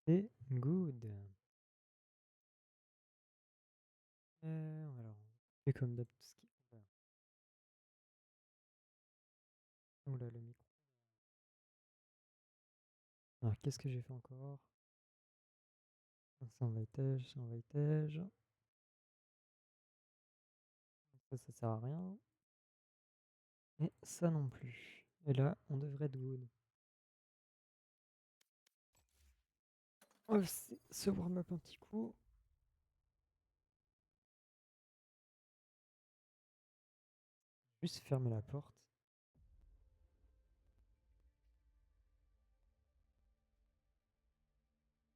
C'est good. Alors, on fait comme d'hab tout ce qui voilà. Ouh là, le micro. Alors, qu'est-ce que j'ai fait encore? Ça, on va étage, ça, on va étage. Ça sert à rien. Et ça non plus. Et là, on devrait être good. On va se warm-up un petit coup. Juste fermer la porte.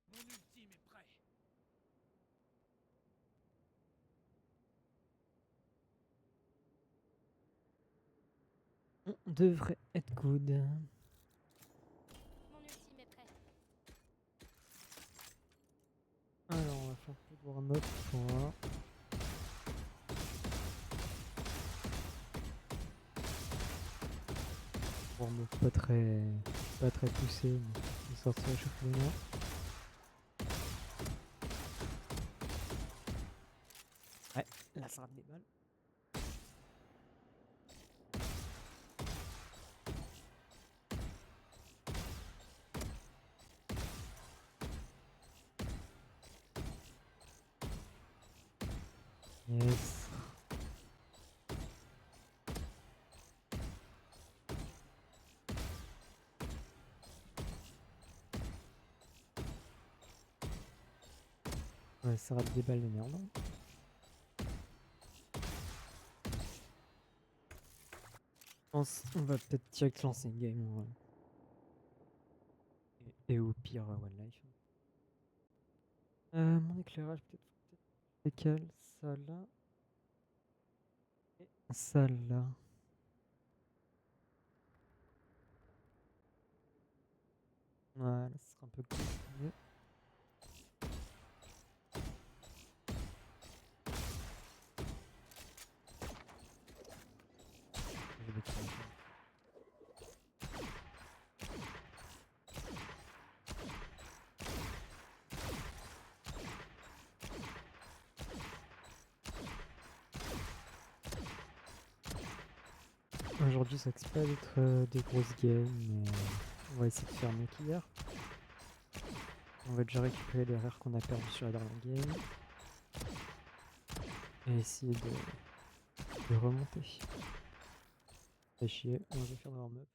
Mon ultime est prêt. On devrait être good. Mon ultime est prêt. Alors, on va faire un peu de warm-up pour voir. Warm-up pas très poussé, mais on sortir à chaque moment. Ouais, là ça rate des balles. Yes. Ouais, ça rate des balles de merde. Je pense qu'on va peut-être direct lancer une game. Ouais. Et au pire, One Life. Mon éclairage, peut-être décale ça là. Et ça là. Voilà, ça sera un peu plus mieux. Je vais décaler ça. Aujourd'hui, ça risque pas d'être des grosses games, mais on va essayer de faire mieux qu'hier. On va déjà récupérer les rares qu'on a perdu sur la dernière game. Et essayer de remonter. Fait chier, on va faire le warm-up.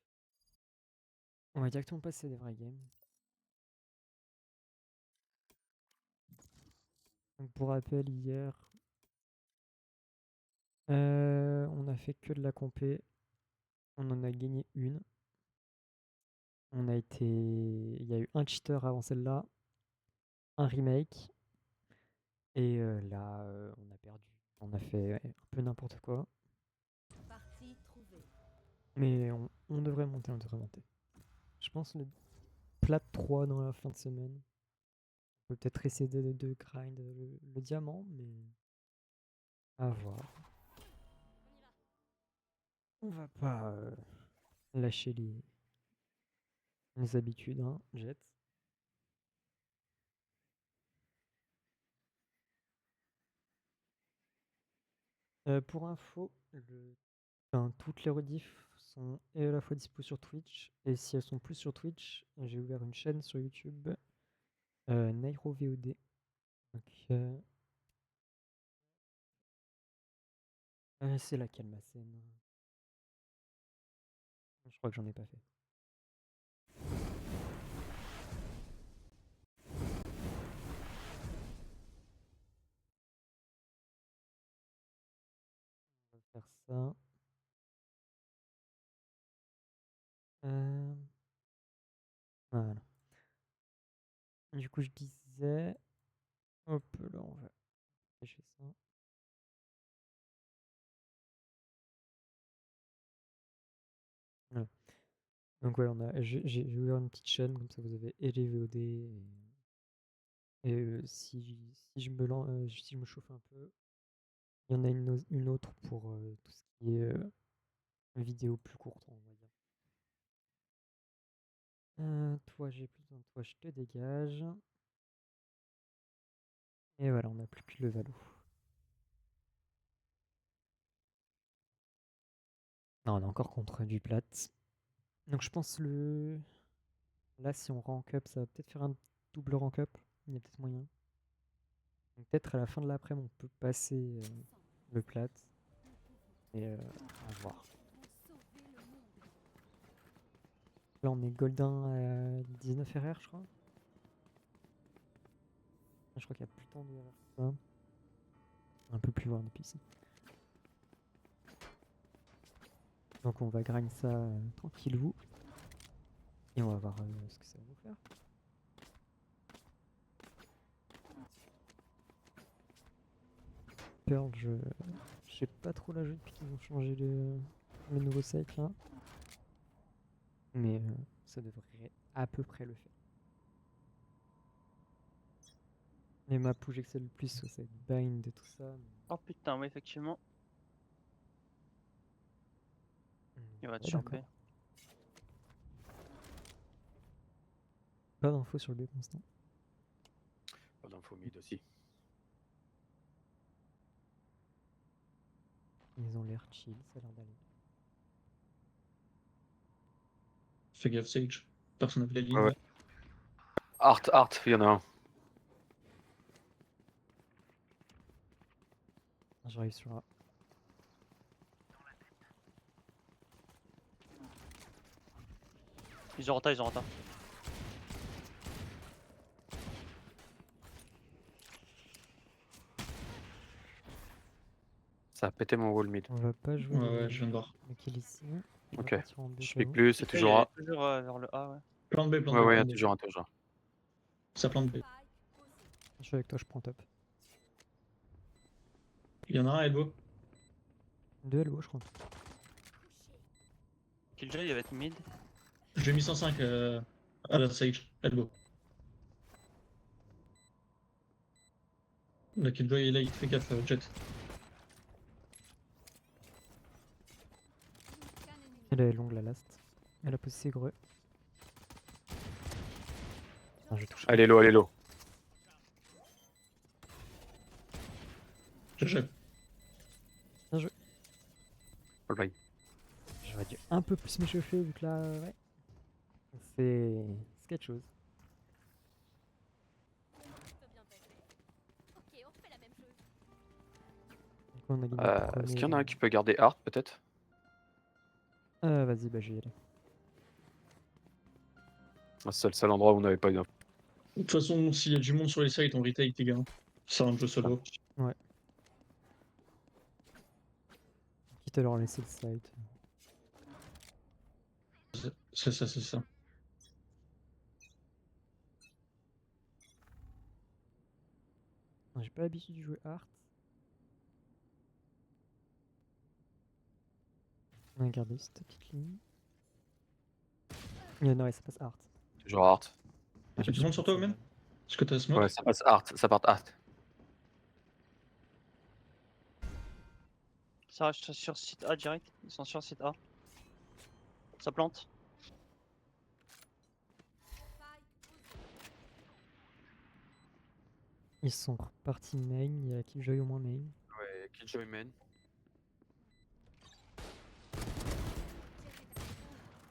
On va directement passer des vraies games. Donc pour rappel, hier, on a fait que de la compé. On en a gagné une. Il y a eu un cheater avant celle-là, un remake, et là, on a perdu. On a fait un peu n'importe quoi, Partie trouvée. mais on devrait monter, on devrait monter. Je pense le plat 3 dans la fin de semaine. On peut peut-être essayer de grind le diamant, mais à voir. On va pas lâcher les habitudes, hein, Jet. Pour info, toutes les rediffs sont et à la fois dispo sur Twitch, et si elles sont plus sur Twitch, j'ai ouvert une chaîne sur YouTube, Nairo VOD. Donc, c'est laquelle ma scène? Je crois que j'en ai pas fait. On va faire ça. Euh, voilà. Du coup, je disais. Hop là, on va pêcher ça. Voilà. Donc, ouais, j'ai ouvert une petite chaîne, comme ça vous avez et les VOD. Et si si je me chauffe un peu, il y en a une autre pour tout ce qui est vidéo plus courte, on va dire. Toi, j'ai plus besoin de toi, je te dégage. Et voilà, on n'a plus que le Valo. Non, on est encore contre du plat. Donc je pense là, si on rank up, ça va peut-être faire un double rank up. Il y a peut-être moyen. Donc peut-être à la fin de l'après-midi, on peut passer le plat. Et à voir. Là, on est Golden à 19 RR, je crois. Je crois qu'il n'y a plus tant de RR que ça. Un peu plus loin depuis ici. Donc on va grind ça tranquillou. Et on va voir ce que ça va nous faire. Pearl, je sais pas trop la jouer depuis qu'ils ont changé le nouveau site là. Mais ça devrait à peu près le faire. Les maps où j'excelle le plus, c'est Bind et tout ça. Oh putain, ouais, effectivement. Il va être Ouais, sur B. d'accord. Pas d'infos sur le B pour l'instant. Pas d'info mid aussi. Ils ont l'air chill, ça a l'air d'aller. Fais gaffe, Sage. Personne n'a vu la ligne. Ouais. Art, il y en a un. J'arrive sur A. Ils ont retard, ils ont retard. Ça a pété mon wall mid. On va pas jouer Ouais, je viens de voir. le kill ici. On va Ok. partir en B Je quand pique même. plus, c'est Après, toujours il A. est toujours vers le A, ouais. Plan B, plan Ouais, B. ouais, plan B. toujours un, toujours un. Ça plante B. Je suis avec toi, je prends top. Il y en a un, Elbow. 2 LO, je crois. Killjoy, il va être mid. J'ai mis 105 à la Sage. Elbow. La Killjoy est là, il fait gaffe, Jet. Elle est longue la last. Elle a posé ses greux. Ah, je touche. Allez, low, allez, low. GG. All right. J'aurais dû un peu plus m'échauffer vu que là, ouais. C'est quelque chose. Ok, on refait la même chose. Du coup, on a gagné le premier, Est-ce qu'il y en a un qui peut garder Art peut-être? Vas-y, bah je vais y aller. C'est le seul endroit où on n'avait pas eu d'info. De toute façon, s'il y a du monde sur les sites, on retake, les gars. C'est un jeu solo. Quitte à leur laisser le site. C'est ça, c'est ça. Non, j'ai pas l'habitude de jouer Art. On va garder cette petite ligne. Non, ouais, ça passe Art. Toujours Art. Il y a du monde sur toi, Omen? Est-ce que t'as smoke? Ouais, ça passe Art, ça part Art. Ça reste sur site A direct. Ils sont sur site A. Ça plante. Ils sont repartis main, il y a Killjoy au moins main. Ouais, Killjoy main.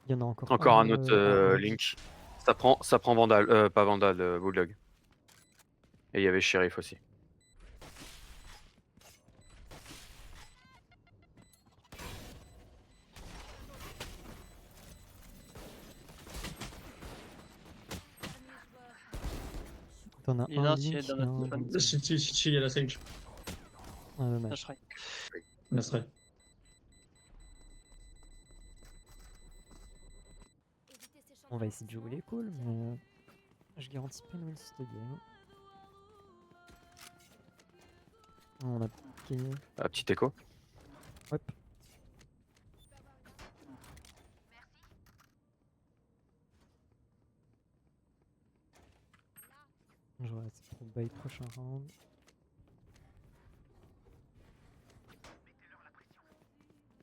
Il y en a encore Encore un autre Link. Link. Ça prend Vandal, pas Vandal, Bulldog. Et il y avait Sheriff aussi. T'en as Il y en a un un qui est Link dans et un notre zone. Vandal. City, il y a la Sage. Ah, Là, dommage. je serai. La Stray. On va essayer de jouer les calls, mais je garantis pas une win cette game. On a gagné. Petit écho. Hop. Je vais essayer pour buy prochain round.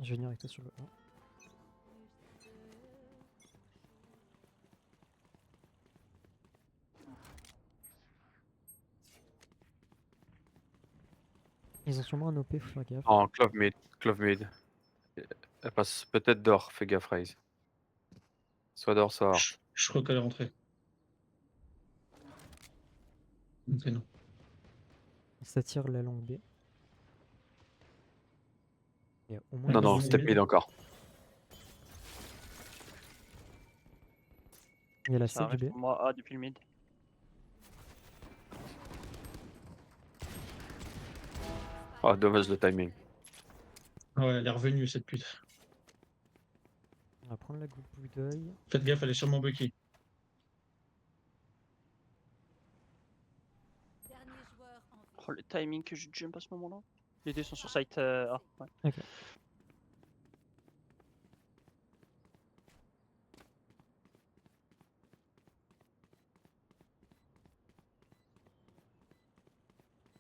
Je vais venir avec toi sur le 1. Ils ont sûrement un OP, faut faire gaffe. En clove mid. Clove mid. Elle passe peut-être d'or, fais gaffe, Raze. Soit d'or, soit art. Je crois qu'elle est rentrée. Ok, non. Ça tire la langue B. Il y a au moins Non, une non, langue step B. mid encore. Il y a la Ça C du arrive B. pour moi A depuis le mid. Oh, dommage le timing. Ah ouais, elle est revenue cette pute. On va prendre la goutte bouille. Faites gaffe, elle est sûrement Bucky. Dernier joueur en vue. Oh, le timing que je jump à ce moment-là. Les deux sont sur site A. Ouais. Ok.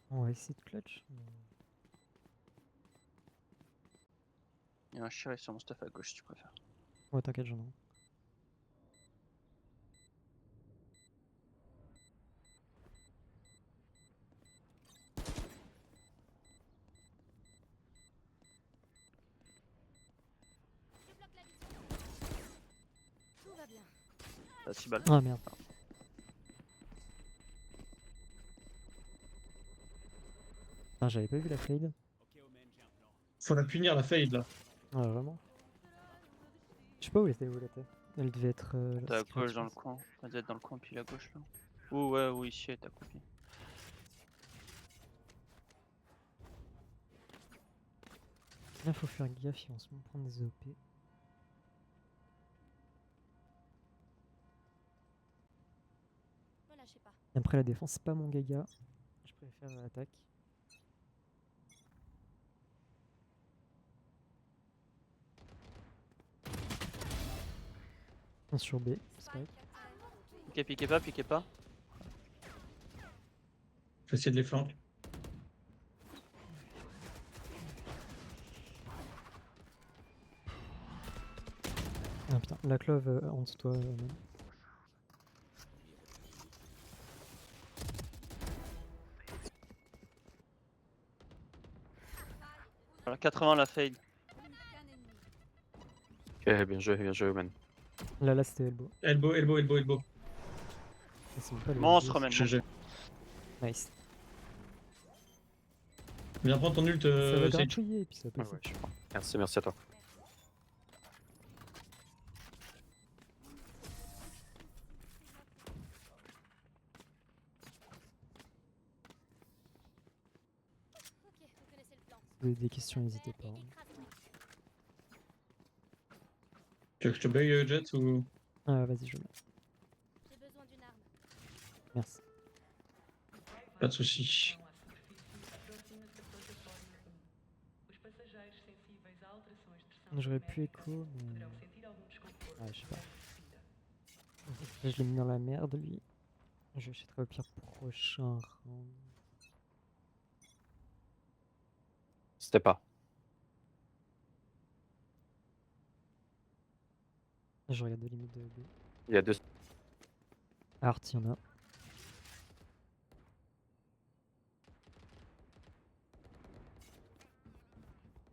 On va essayer de clutch. Il y a un Shiri sur mon stuff à gauche si tu préfères. Ouais, t'inquiète, j'en ai un. Je bloque la vision. Tout va bien. T'as 6 balles. Ah merde. Ah, j'avais pas vu la fade. Faut la punir, la fade là. Ah, vraiment. Je sais pas où elle était. Elle devait être. T'es à secret, gauche je dans le pense. coin. Elle doit être dans le coin puis à gauche là. Ouh ouais, ou ici elle t'a coupé. Là, faut faire gaffe, ils vont se prendre des OP. Ne lâchez pas. Après, la défense, c'est pas mon gaga. Je préfère l'attaque. On sur B, spike. Piquez pas. Faut essayer de les flanquer. Ah putain, la clove en dessous de toi, même. Voilà, 80 la fade. Plus qu'un ennemi. Ok, bien joué, man. Là, c'était elbow. Elbow. Ah, c'est même pas le Monstre elbow, man. GG. c'est- Nice. Viens prendre ton ult, Ça va Sage. gratouiller et puis ça Ouais, passe. ouais, je prends. Merci à toi. Ok, vous connaissez le plan. Si vous avez des questions, n'hésitez pas. Hein. Tu veux que je te baille Jet ou. Ah, vas-y, je le mets. J'ai besoin d'une arme. Merci. Pas de soucis. J'aurais pu écho, mais. Ouais, je sais pas. Là, je l'ai mis dans la merde, lui. Je achèterai au pire prochain round. C'était pas. Je regarde les limites de B. Il y a deux. Art, il y en a.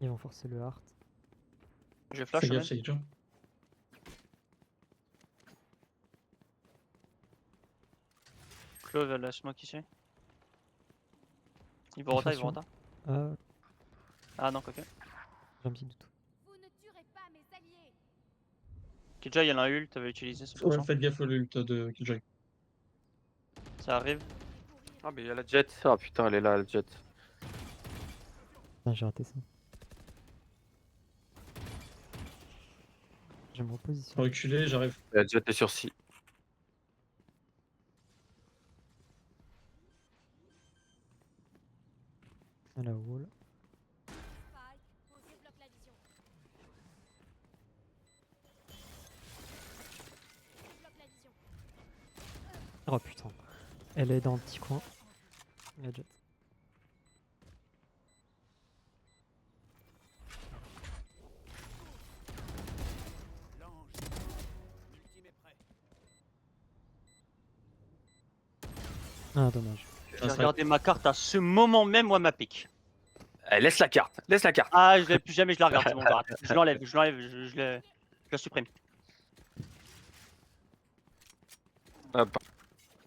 Ils vont forcer le Art. Je flash Fais man. gaffe, Sage. Hein. Clove elle a smoke ici. Il va rota, Ah, Ah non, ok. j'ai un petit doute. Vous ne tuerez pas mes alliés. Killjoy il y en a ult, t'avais utilisé c'est pour Ouais, ça. faites gaffe au ult de Killjoy. Ça arrive. Ah, mais il y a la jet. Ah putain, elle est là, la jet. Putain, j'ai raté ça. Je vais me repositionner. Reculer, j'arrive. La jet est sur C. À la wall. Spike, posez bloque la vision. Je bloque la vision. Oh putain. Elle est dans le petit coin. La jet. L'ange. L'ultime est prêt. Ah, dommage. J'ai regardé ma carte à ce moment même où elle m'a pique. Eh, laisse la carte, laisse la carte. Ah, je l'ai plus jamais, je la regarde, c'est bon, j'arrête. Je l'enlève, je la supprime.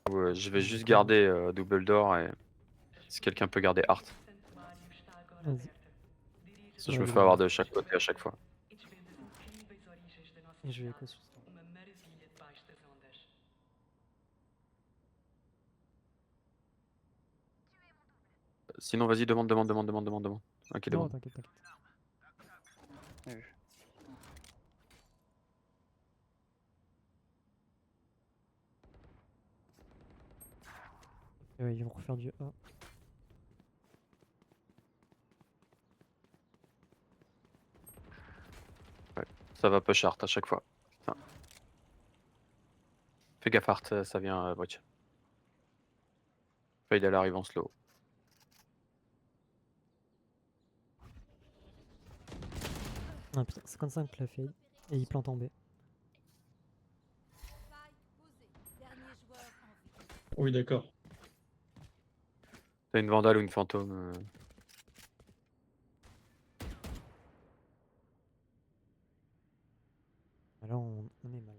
Je vais juste garder double door et si quelqu'un peut garder Art. Vas-y. Ça, je Ouais, me il fais est avoir bon. de chaque côté à chaque fois. Et je vais écho sur ça. Sinon, vas-y, demande. Ok, Non, demande. t'inquiète, t'inquiète. Bien vu. Ouais, ils vont refaire du A. Ça va push Art à chaque fois. Putain. Fais gaffe Art, ça vient bridge. Fade elle arrive en slow. Ah putain, 55 la fade. Et il plante en B. Spike posé. Dernier joueur en vie. Oui, d'accord. T'as une vandale ou une fantôme Ah, là, on est mal.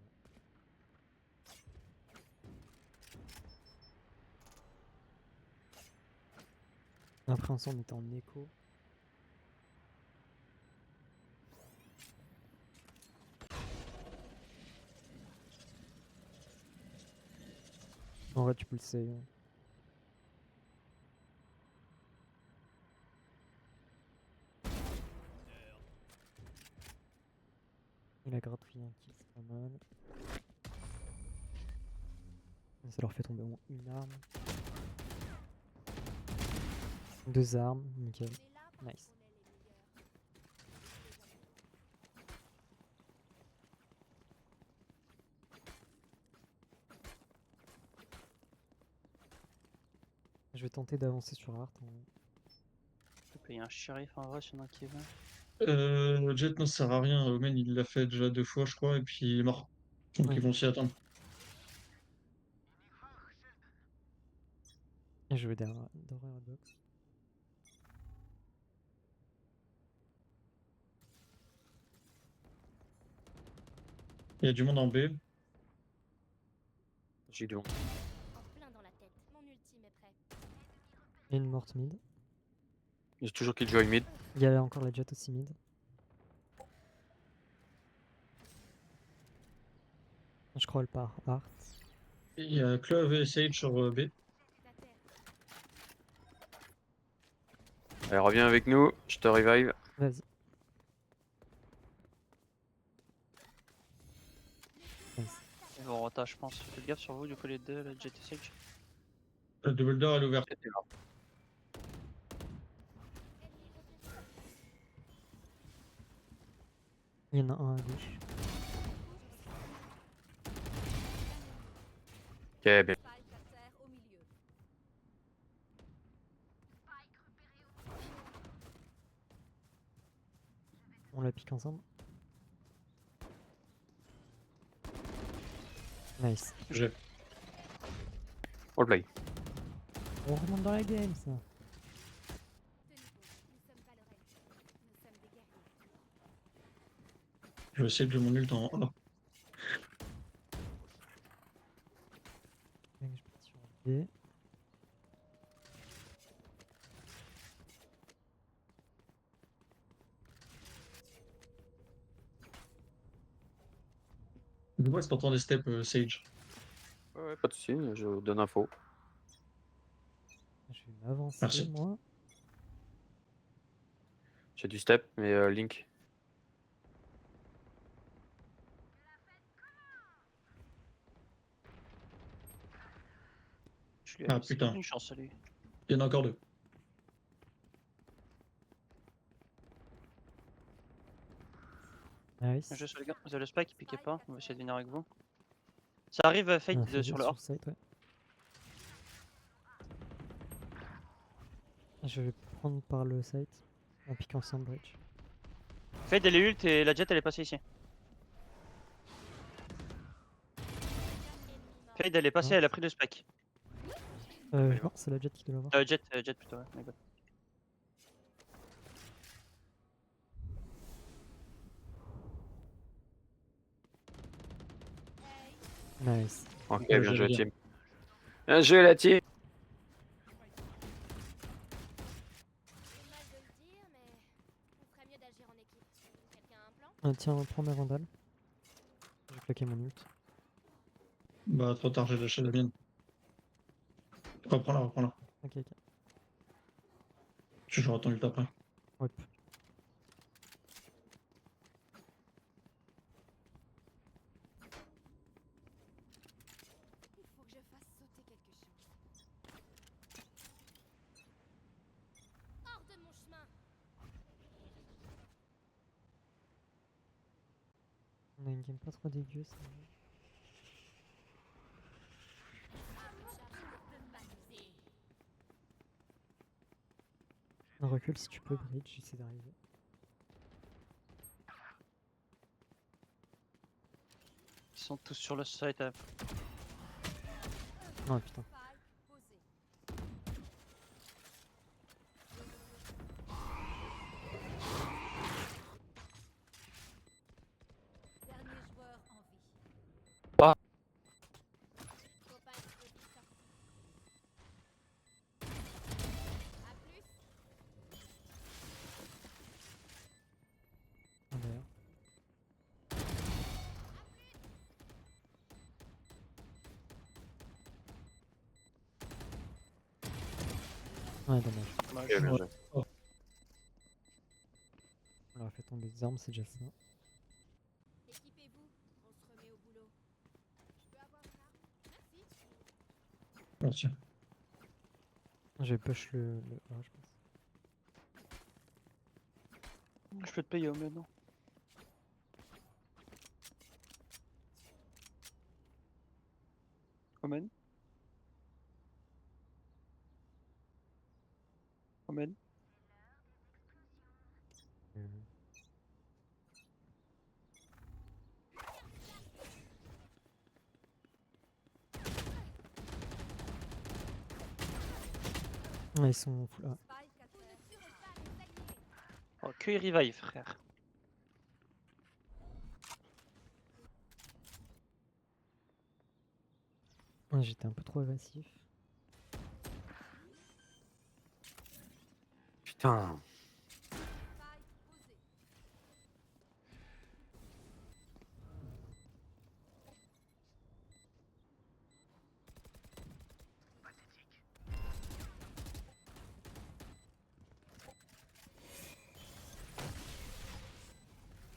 Après, ensemble, on était en écho. En vrai, tu peux le save. Hein. Il a gratouillé un kill, c'est pas mal. Et ça leur fait tomber au moins une arme. 2 armes, nickel. On est là pour Nice. épauler les meilleurs. Je vais tenter d'avancer sur Art. Je peux payer un shérif en vrai, s'il y en a qui veut. Jet ne sert à rien. Omen, il l'a fait déjà 2 fois, je crois, et puis il est mort. Donc Ouais. ils vont s'y attendre. Et je vais derrière la box. Il y a du monde en B. J'ai du monde. En plein dans la tête. Mon ultime est prêt. Et une morte mid. J'ai toujours Killjoy mid. Il y a encore la jet aussi mid. Je crawl par Art. Et il y a Clove et Sage sur B. À terre. Allez, reviens avec nous, je te revive. Vas-y. Nice. Ils vont rota, je pense. Faites gaffe sur vous, du coup, les deux, la Jet et Sage. Le double door, elle est ouverte. Il y en a un à gauche. Ok, bien. Spike à terre au milieu. On la pique ensemble. Nice. J'ai. All play. On remonte dans la game, ça. Tenez bon. Nous sommes pas le reste. Nous sommes des guerriers. Je vais essayer de mon ult en A. Je suis parti sur B. Dis-moi si t'entends des steps, Sage. Ouais, pas de soucis, je donne info. Je vais m'avancer, Merci. moi. J'ai du step, mais Link. Je lui Ah, ai c'est putain. une chance à lui. Il y en a encore 2. Nice. Je sur les gars, vous avez le spike, piquez pas, on va essayer de venir avec vous. Ça arrive, Fade Ah, sur le A. site, ouais. Je vais prendre par le site. On pique ensemble bridge. Fade elle est ult et la Jet elle est passée ici. Fade elle est passée, Ah. elle a pris le spike. Non, c'est la jet qui doit l'avoir. Jet plutôt, ouais, my bad. Nice. Ok, Ouais, bien j'allais joué, dire. team. Bien joué, la team. J'ai mal de le dire, mais on ferait mieux d'agir en équipe. Quelqu'un a un plan? Tiens, prends mes vandales. J'ai claqué mon ult. Bah, trop tard, j'ai lâché la mienne. Reprends-la, reprends-la. Ok, ok. Tu joueras ton ult après. Hop. Il faut que je fasse sauter quelque chose. Hors de mon chemin! On a une game pas trop dégueu, ça. On recule si tu peux, bridge, j'essaie d'arriver. Ils sont tous sur le site. Oh putain. Faille posée. Dernier joueur en vie. Ah. Copain explosif sorti. A plus. Ah, d'ailleurs. Ouais, dommage. Dommage. Ok, bien Ouais. joué. On leur a fait tomber des armes, c'est déjà ça. Équipez-vous. On se remet au boulot. Je peux avoir ça? Merci. Oh, tiens. Je vais push le A, je pense. Je peux te payer au maintenant. Omen. Omen. Ouais, ils sont full A. Spike à terre. Vous ne tuerez pas mes alliés. Oh, que il revive, frère. Ouais, j'étais un peu trop agressif. Putain. Faille posée.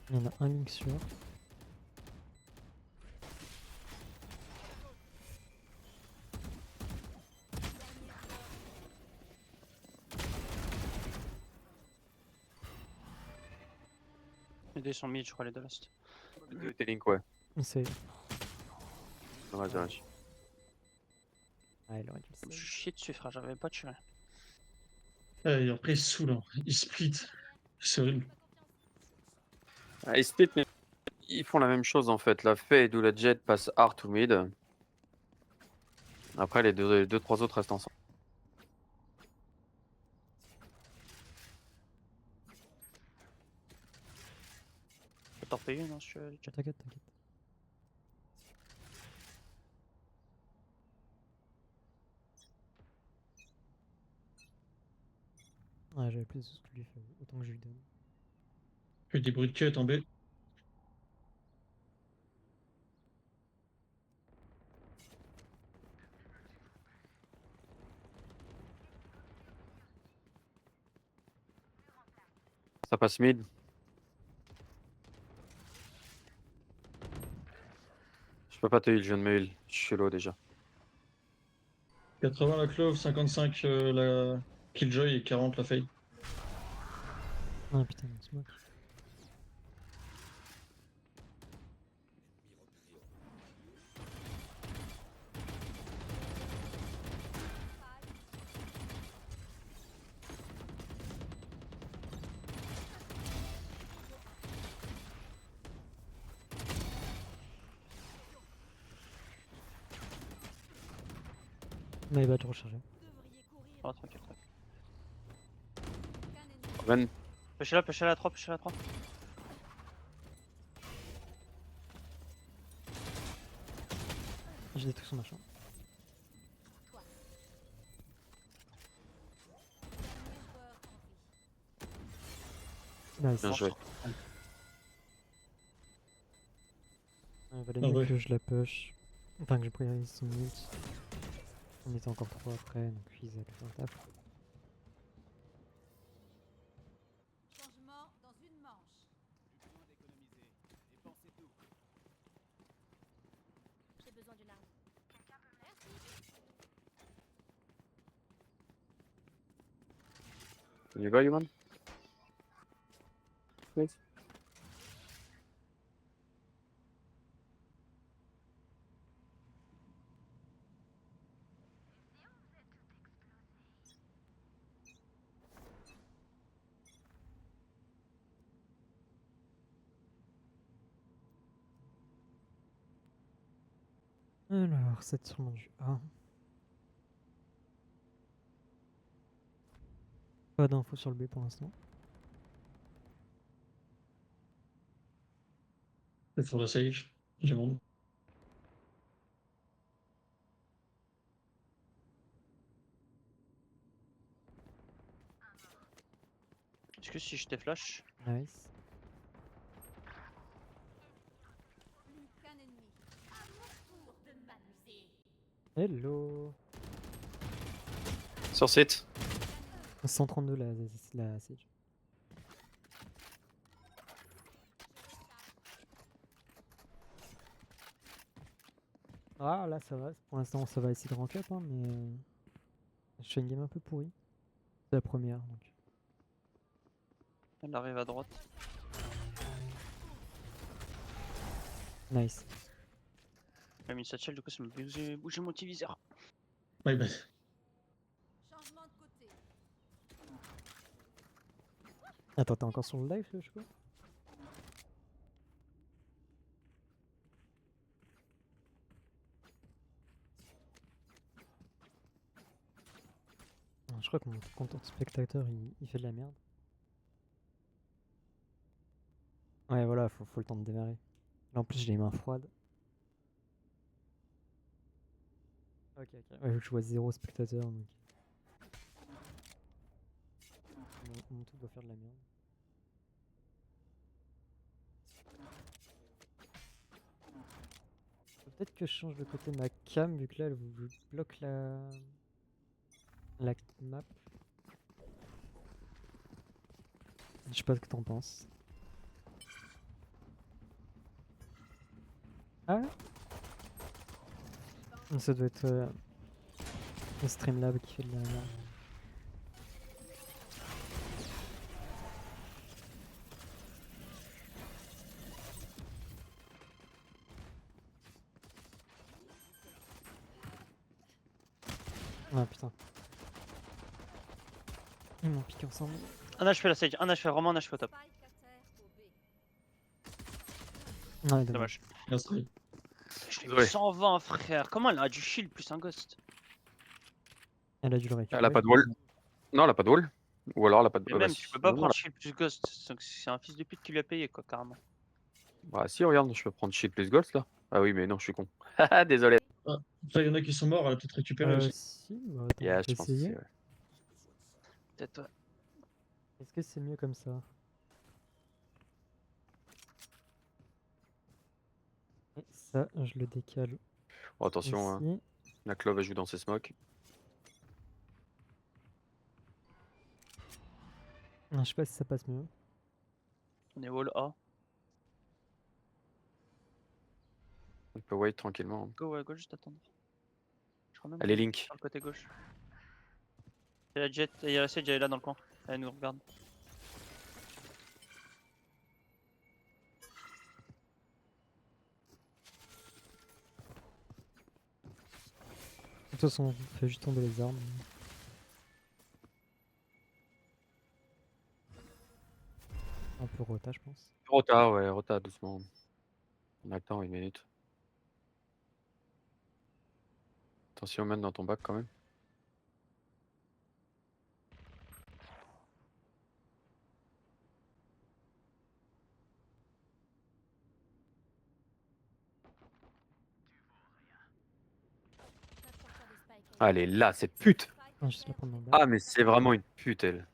Il y en a un link sûr. Les deux sont mid, je crois, les deux last. T'es link, ouais. C'est. Dommage, dommage. Ah, il aurait dû Je le me save. suis chié dessus, frère, j'avais pas tué. Et après, il se saoule, hein. Il split. C'est horrible. Ah, ils split, mais ils font la même chose en fait. La Fade ou la Jet passe hard to mid. Après, les deux, trois autres restent ensemble. Je peux t'en payer, non, si tu veux. T'inquiète, t'inquiète. Ouais, j'avais plus de ce que lui fait, autant que je lui donne. Puis des bruits de queue tombés. Ça passe mid. Je peux pas te heal, je viens de me heal. Je suis low déjà. 80 la Clove, 55 la Killjoy et 40 la Fade. Ah putain, mon smoke. Mais il va te recharger. Devriez courir. Oh, tranquille, tranquille. Aucun ennemi. Ren, Pêchez-la à 3, pêchez-la à 3. J'ai détruit son machin. Toi. Nice. Bien joué. Il valait Ah mieux ouais. que je la push. Enfin, que je priorise son ult. On était encore 3 après, donc ils allaient faire le taf. Changement dans une manche. Plus besoin d'économiser. Dépensez tout. J'ai besoin d'une arme. Merci. On y va, Human? Please. Alors, 7 sûrement du A. Pas d'infos sur le B pour l'instant. C'est sur la safe. J'ai mon. Est-ce que si je te flash? Nice. Plus qu'un ennemi. Tour de m'amuser. Hello. Sur site. 132 la Sage. Ah là ça va, pour l'instant ça va essayer de rank up hein, mais je fais une game un peu pourrie. C'est la première donc. Elle arrive à droite. Nice. J'ai mis satchel, du coup ça m'a bougé mon petit viseur. Ouais, bah. Changement de côté. Attends, t'es encore sur le live je crois? Je crois que mon compteur de spectateur il fait de la merde. Ouais voilà, faut le temps de démarrer. Là en plus j'ai les mains froides. Ok ok. Ouais, je vois 0 spectateur donc. Mon truc doit faire de la merde. Faut peut-être que je change de côté ma cam vu que là elle vous bloque la map. Je sais pas ce que t'en penses. Ah ça doit être le Streamlab qui fait de la merde. Ah putain. Ils m'ont piqué ensemble. Un HP la sage, un HP, vraiment un HP au top. Spike à terre au B. Ouais, dommage. Dommage. Merci. Je l'ai Ouais. mis 120 frère, comment elle a du shield plus un ghost? Elle a dû le récupérer. Elle a pas de wall. Non, elle a pas de wall. Ou alors elle a pas de. Mais bah, même si. tu peux pas Non, prendre shield plus ghost, donc c'est un fils de pute qui lui a payé quoi carrément. bah si, regarde, je peux prendre shield plus ghost là. Ah oui, mais non, je suis con. Haha, désolé. Après, il y en a qui sont morts, elle a peut-être récupéré aussi. Si, bah attends, Yeah, on peut je pense aussi, essayer. ouais. Peut-être ouais. Est-ce que c'est mieux comme ça? Et ça, je le décale Oh, attention, hein. ici. La clove elle joue dans ses smokes. Je sais pas si ça passe mieux. On est wall A. On peut wait tranquillement. Go ouais, go juste attendre. Je crois même Allez, qu'on est Link. sur le côté gauche. Il y a la jet, il y a la sage, elle est là dans le coin. Elle nous regarde. De toute façon, on fait juste tomber les armes. Un peu rota, je pense. Rota, ouais, rota doucement. On a le temps, 1 minute. Attention, mène dans ton bac quand même. Ah, elle est là, cette pute. Ah, juste la prendre dans le bac. Ah, mais c'est vraiment une pute, elle.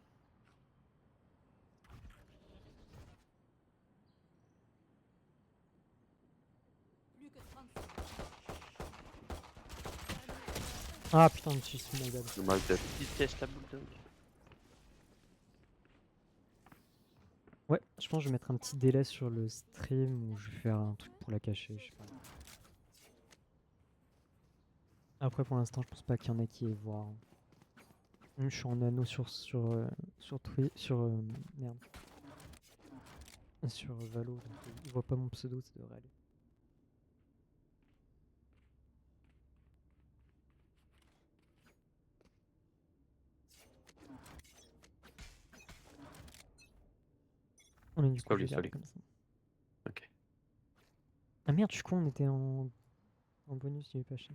Plus que 30 secondes. Ah putain, je suis my bad. Dommage d'être. Il teste la bulldog. Ouais, je pense que je vais mettre un petit délai sur le stream où je vais faire un truc pour la cacher, je sais pas. Après, pour l'instant, je pense pas qu'il y en ait qui aient voir. Je suis en anneau sur Twitch, merde. Sur Valo, donc il voit pas mon pseudo, ça devrait aller. On est du coup, je Slowly, vais garder slowly. comme ça. Ok. Ah merde, je suis con, on était en bonus, j'y ai pas acheté.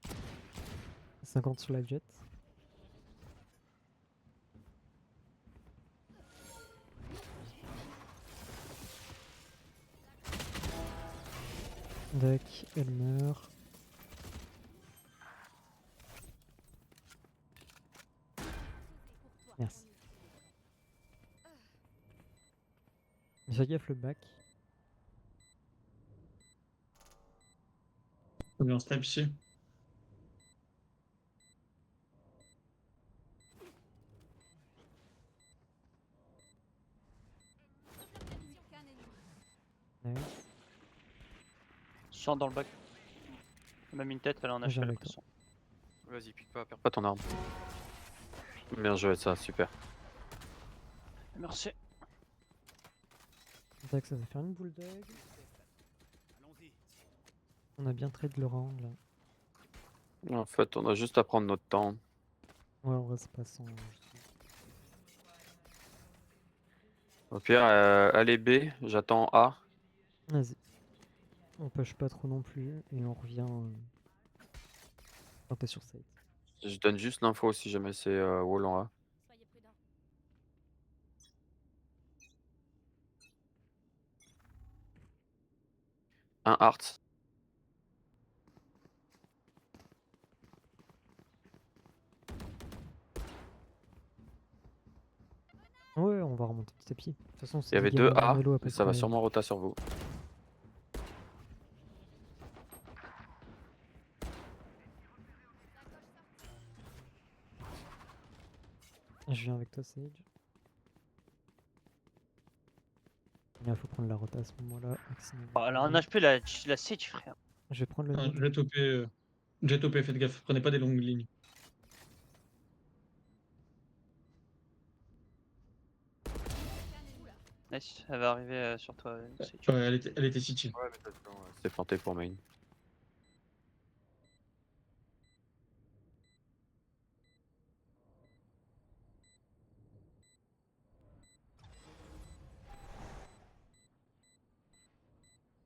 « 50 sur la jet. Duck, elle meurt. Merci. Fais gaffe le bac. Faut bien snipe ici. Plus qu'un ennemi. Nice. Sans dans le bac. Même une tête, elle en a J'ai fait la avec toi. pression. Vas-y, pique pas, perds pas ton arme. Bien joué, ça, super. Merci. Tac, ça va faire une bulldog. Allons-y. On a bien trade le round là. En fait, on a juste à prendre notre temps. Ouais, on reste pas sans. Au pire, allez B, j'attends A. Vas-y. On push pas trop non plus et on revient quand t'es sur site. Je donne juste l'info si jamais c'est wall en A. Soyez prudents. Un heart. Ouais, on va remonter petit à petit. De toute façon, Il c'est y avait des games 2 A, en elo à peu et ça va près. sûrement rota sur vous. Je viens avec toi, Sage. Il faut prendre la rota à ce moment-là. sinon Oh, elle a un HP la Sage, frère. Je vais prendre le Ah, nid. Jet OP, faites gaffe, prenez pas des longues lignes. Nice, elle va arriver sur toi, Sage. Ouais, elle était city. Ouais, mais c'est planté pour main.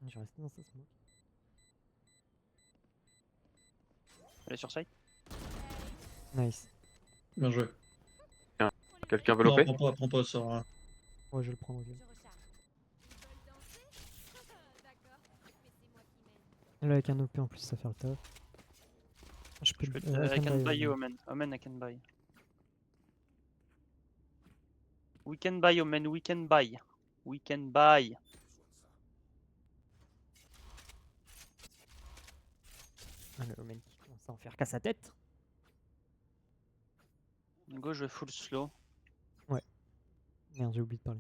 Je vais rester dans sa smoke. Elle est sur site. Nice. Bien joué. Quelqu'un veut Non, l'OP? prends pas, ça sert à rien. Ouais, je vais le prendre. Ok. Je recharge. Ils veulent danser D'accord. Mais c'est moi qui mène. Là, avec un OP en plus, ça fait le taf. Je peux Je peux I I can buy ouais. you, Omen. Omen, I can buy. We can buy, Omen, we can buy. We can buy. Ah, le Omen qui commence à en faire qu'à sa tête. Go, je vais full slow. Merde, j'ai oublié de parler.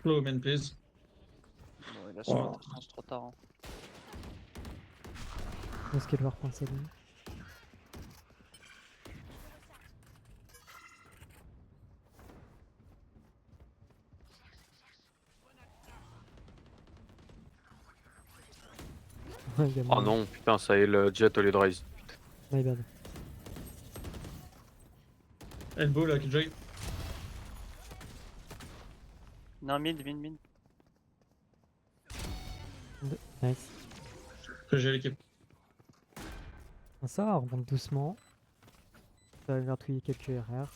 Slow man, please. Bon, il a son Oh. attention, c'est trop tard. Hein. Est-ce qu'elle va reprendre sa ligne? Ouais, il a Oh mort. non, putain, ça est le jet au lieu de raise. My bad. Elbow là, Killjoy. Non, mid. Nice. Que j'ai l'équipe. Ça va, on remonte doucement. Ça va gratouiller quelques RR.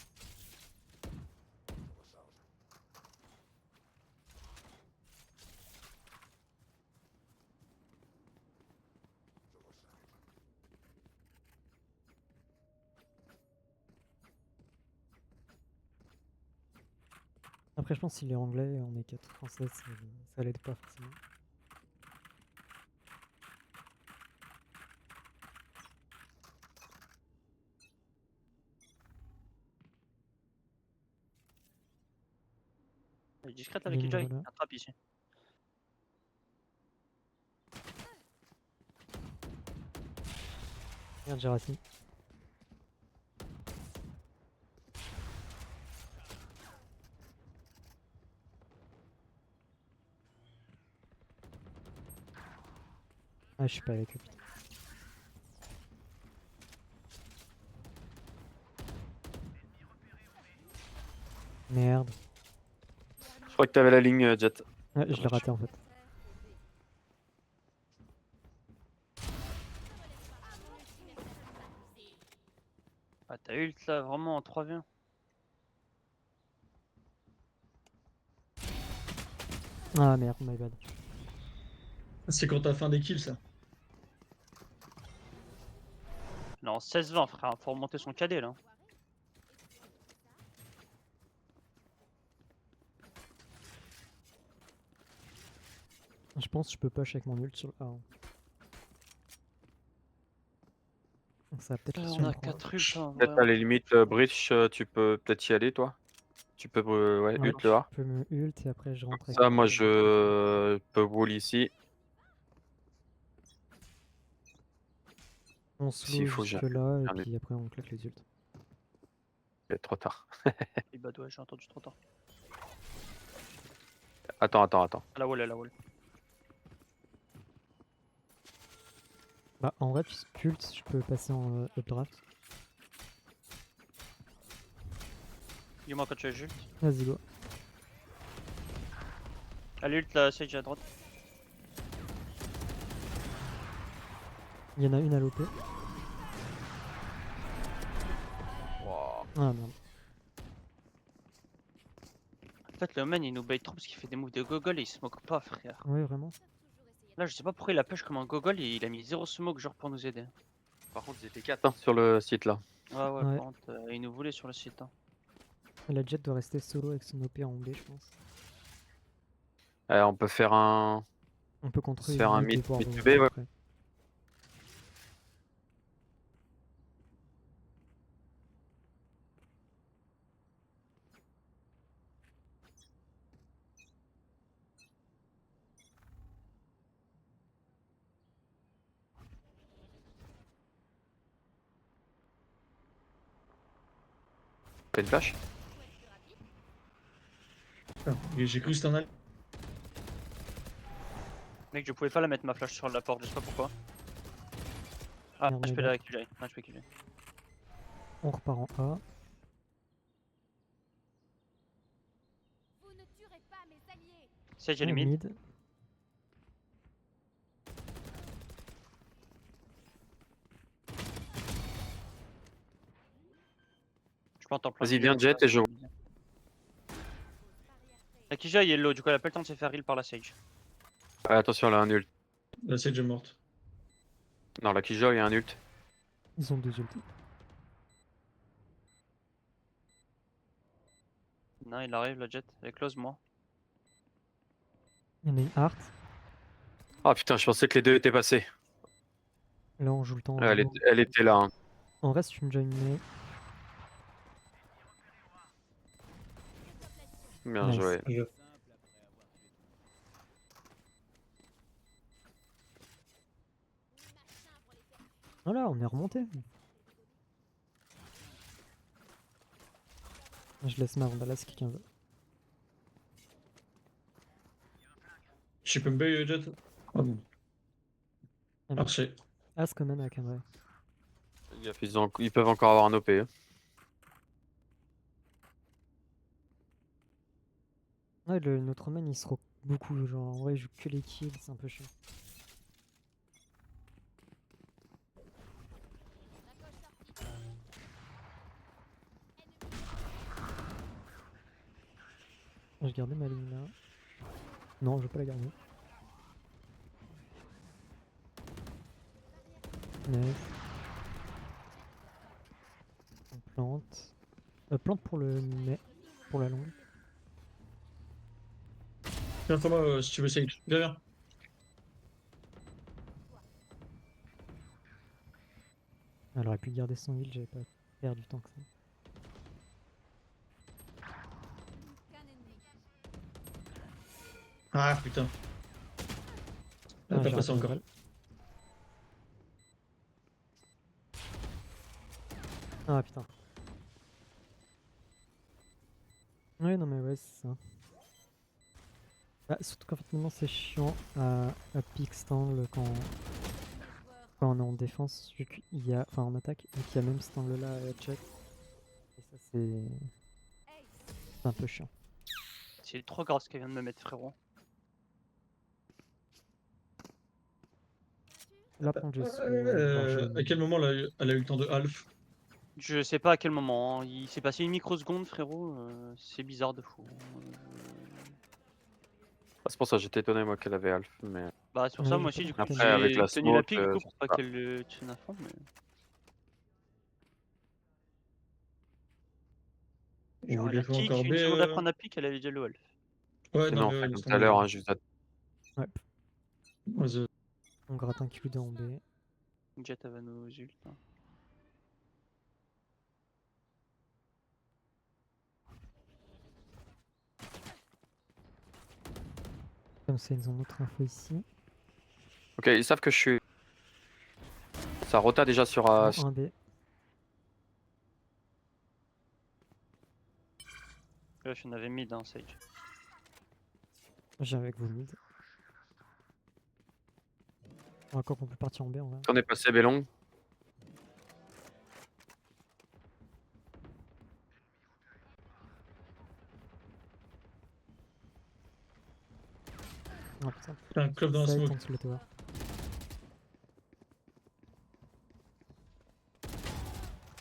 Après, je pense qu'il est anglais et on est 4 français, ça l'aide pas forcément. Elle est discrète Il avec est Killjoy. voilà. Attrape ici. Merde, j'ai raté. Ah, je suis pas avec eux, putain. Merde. Je crois que t'avais la ligne, Jet. Ouais, je l'ai raté en fait. Ah, t'as ult là, vraiment en 3v1. Ah merde, my bad. C'est quand t'as fin des kills, ça. Là, en 16-20, frère. Faut remonter son cadet là. Je pense que je peux push avec mon ult sur le A. Donc ça va peut-être On sur a le 3. 4 ults en Peut-être vrai. à la limite, Breach, tu peux peut-être y aller, toi. Tu peux, ouais, Ouais, ult le A. je peux me ult et après je rentre avec Ça, mon moi, ult. je peux wall ici. On S'il slow faut, jusque là et un ult. puis après on claque les ults. Trop tard. Et bah, ouais, j'ai entendu trop tard. Attends. À la wall, à la wall. Bah en vrai, puisque ult, je peux passer en updraft. Dis-moi quand tu as ult. Vas-y, go. À l'ult, la Sage à droite. Il y en a une à l'OP. Ah merde. En fait, le man il nous bait trop parce qu'il fait des moves de gogol et il smoke pas, frère. Ouais, vraiment. Là, je sais pas pourquoi il a push comme un gogol et il a mis 0 smoke genre pour nous aider. Par contre, ils étaient 4 sur le site là. Ouais, Ouais. par contre, il nous voulait sur le site. Hein. La Jet doit rester solo avec son OP en B, je pense. On peut faire un. On peut contrôler faire un mid et mid- voir mid où to on B, va ouais. après. Fais une flash. Ah, et j'ai cru que c'était un Mec, je pouvais pas la mettre ma flash sur la porte, je sais pas pourquoi. Ah, Merde, je my peux bad. la Killjoy. Ah, je peux Killjoy. On repart en A. Vous ne tuerez pas mes alliés. Sage elle est Ouais, mid. mid. Je plante en plein Vas-y, milieu, viens, Jet, comme ça, et je- c'est bien. La Killjoy est low, du coup elle a pas le temps de se faire heal par la Sage. Attention, là, un ult. La Sage est morte. Non, la Killjoy a un ult. Ils ont 2 ults. Non, il arrive la Jet, elle est close moi. Il y en a une Art. Ah putain, je pensais que les deux étaient passés. Là, on joue le temps. Elle était là. Hein. En reste, tu me joins mais... Bien Nice. joué. Je- Voilà, on est remonté. Je laisse ma Vandala si quelqu'un veut. Je peux me bailler, Jet. Ah bon. Allez. Archer. As quand même avec un vrai. Fais gaffe, ils peuvent encore avoir un OP. Hein. Ouais, notre man il se rock beaucoup. Genre, en vrai, il joue que les kills, c'est un peu chiant. J'ai gardé ma ligne là. Non, je vais pas la garder. Nice. On plante. Plante pour le pour la longue. Viens pour moi si tu veux Sage. Viens, viens. Elle aurait pu garder son heal, j'avais pas perdu du temps que ça. Canne ennemi. Ah putain. Elle a j'ai pas passé raté une encore. balle. Ah putain. Ouais, non mais ouais, c'est ça. Bah, surtout qu'en fait maintenant c'est chiant à pick stand quand on est en défense, vu qu'il y a, enfin en attaque, vu qu'il y a même cet angle là à check. Et ça c'est un peu chiant. C'est trop grave ce qu'elle vient de me mettre, frérot. Là par contre je suis largement- À quel moment elle a eu le temps de half? Je sais pas à quel moment, hein. Il s'est passé une microseconde, frérot. C'est bizarre de fou. Ah, c'est pour ça que j'étais étonné moi qu'elle avait Alf, mais Bah, c'est pour Ouais, ça, j'ai moi pas aussi, du coup, compris. après avec la j'ai tenu la smoke, pique du coup, je pour sais pas pas. qu'elle le tienne à fond. Mais... Vous Genre, elle voulez a jouer kick, encore B une seconde après on a pique, elle avait déjà le wolf. Ouais, C'est non, non, mais on ouais, fait laisse comme tout à tomber. l'heure, hein, juste Ouais, Vas-y. on gratte un Q2 en B. Jet elle va nous ult. Hein. Comme ça ils ont notre info ici. Ok, ils savent que je suis. Ça rota déjà sur. Non, un B. Là, je n'avais mid, hein, Sage. J'ai avec vous mid. Encore qu'on peut partir en B en vrai. On est passé Bélong. Ah putain. T'as un club dans la Ça smoke. en dessous de la tower.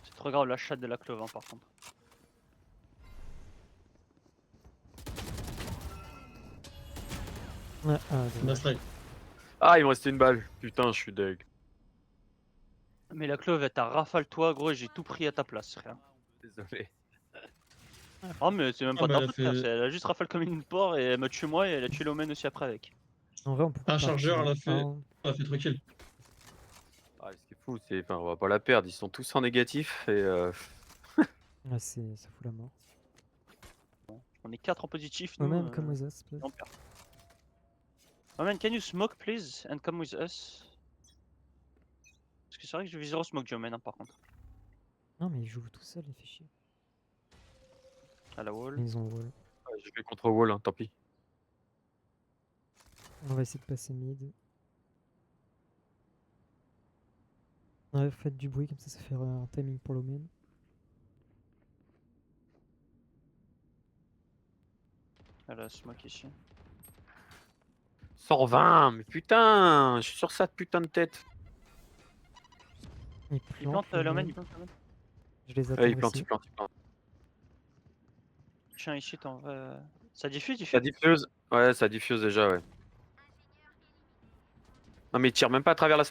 C'est trop grave la chatte de la clove, hein, par contre. Ouais, On a dommage. strike. Ah, il me restait une balle. Putain, je suis deg. Mais la clove, elle t'a rafale toi, gros, et j'ai tout pris à ta place, frère. Désolé. Ah, mais c'est même Ah, pas bah, ta elle a faute, frère. fait Elle a juste rafale comme une porc et elle m'a tué moi et elle a tué l'Omen aussi après avec. En vrai on peut un partir chargeur, en elle a fait, A. elle a fait 3 kills. Ah, ce qui est fou, c'est. Enfin, on va pas la perdre. Ils sont tous en négatif et. Ouais, ça fout la mort. On est 4 en positif, nous. Omen, come with us, please. on perd. Omen, can you smoke, please, and come with us? Parce que c'est vrai que je vais zéro smoke du Omen, hein, par contre. Non mais il joue tout seul, il fait chier. À la wall. Ils ont le wall. Ouais, je vais contre wall, hein, tant pis. On va essayer de passer mid. Ouais, faites du bruit, comme ça fait un timing pour l'Omen. Elle a smoke ici. 120, mais putain, je suis sur sa putain de tête. Il Il plante plante l'Omen, l'Omen. il plante l'Omen. Je les attends Ouais, il plante, aussi. il plante, il plante. Tiens, ici, t'en vas. Ça diffuse, Ça diffuse. diffuse. Ouais, ça diffuse déjà, ouais. Non, mais il tire même pas à travers la.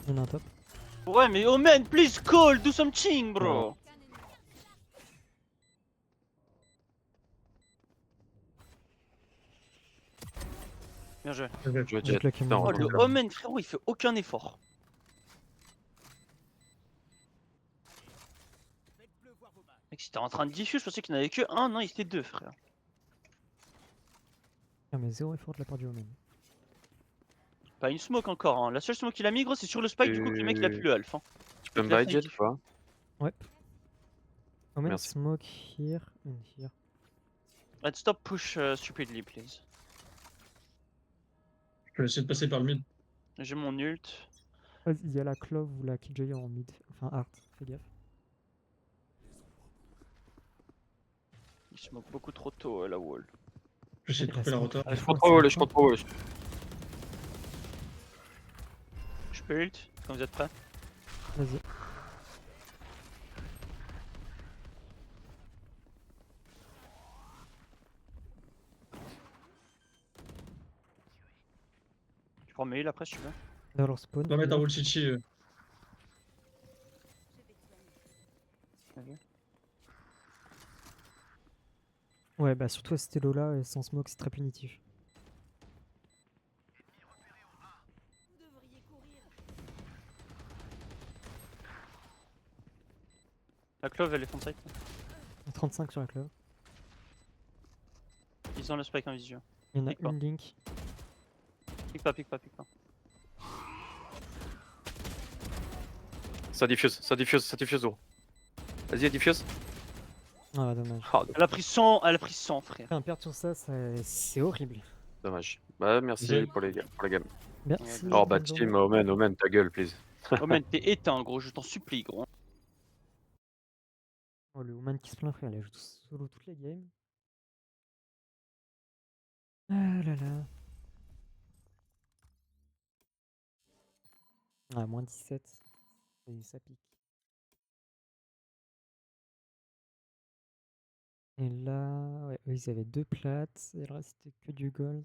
Il y en a un top. Ouais, mais Omen, please call, do something, bro. Canne ennemi. Bien joué. Je veux J'ai jet. claqué Putain, mon Oh, jet. le heureusement. Omen, frérot, il fait aucun effort. Faites pleuvoir vos balles. Mec, si t'es en train de diffuse, je pensais qu'il n'y en avait que un, non, il était deux, frère. Ah mais zéro effort de la part du Omen. Pas une smoke encore, hein. La seule smoke qu'il a mis, gros, c'est sur le spike, du coup, que le mec il a plus le half. Hein. Tu peux me Là, buy ça jet diffuse. ou pas? Omen Merci. smoke here and here. Let's stop push stupidly, please. Je vais essayer de passer par le mid. J'ai mon ult. Ouais, il y a la clove ou la killjoy en mid. Enfin art, fais gaffe. Il smoke beaucoup trop tôt, la wall. Je vais essayer de Il a couper la smoke. rota. Je contre wall, je contre wall. Je peux ult, quand vous êtes prêts. Vas-y. prends mail après si tu veux. Dans leur spawn. On va mettre un fais wall city. Je vais te soigner. Ok. Ouais, bah surtout à cet elo là, sans smoke, c'est très punitif. Vous devriez courir. La clove elle est front side. 35 sur la clove. Ils ont le spike en visu. Il y en a Pique pas. une link. Pique pas, pique pas, pique pas. Ça diffuse haut. Vas-y, diffuse. Ah, dommage. Oh, Elle a pris 100 frère. Faire un perdre sur ça, c'est horrible. dommage. Bah, merci J'ai- pour la game. Merci. Oh, bah, bonne team, journée. Omen, ta gueule, please. Oh man, t'es éteint gros, je t'en supplie gros. Oh, le woman qui se plaint, frère, il a joué solo toutes les games. Ah là là. Ah, moins 17. Et ça pique. Et là, ouais, eux, ils avaient 2 plates, et le reste, c'était que du gold.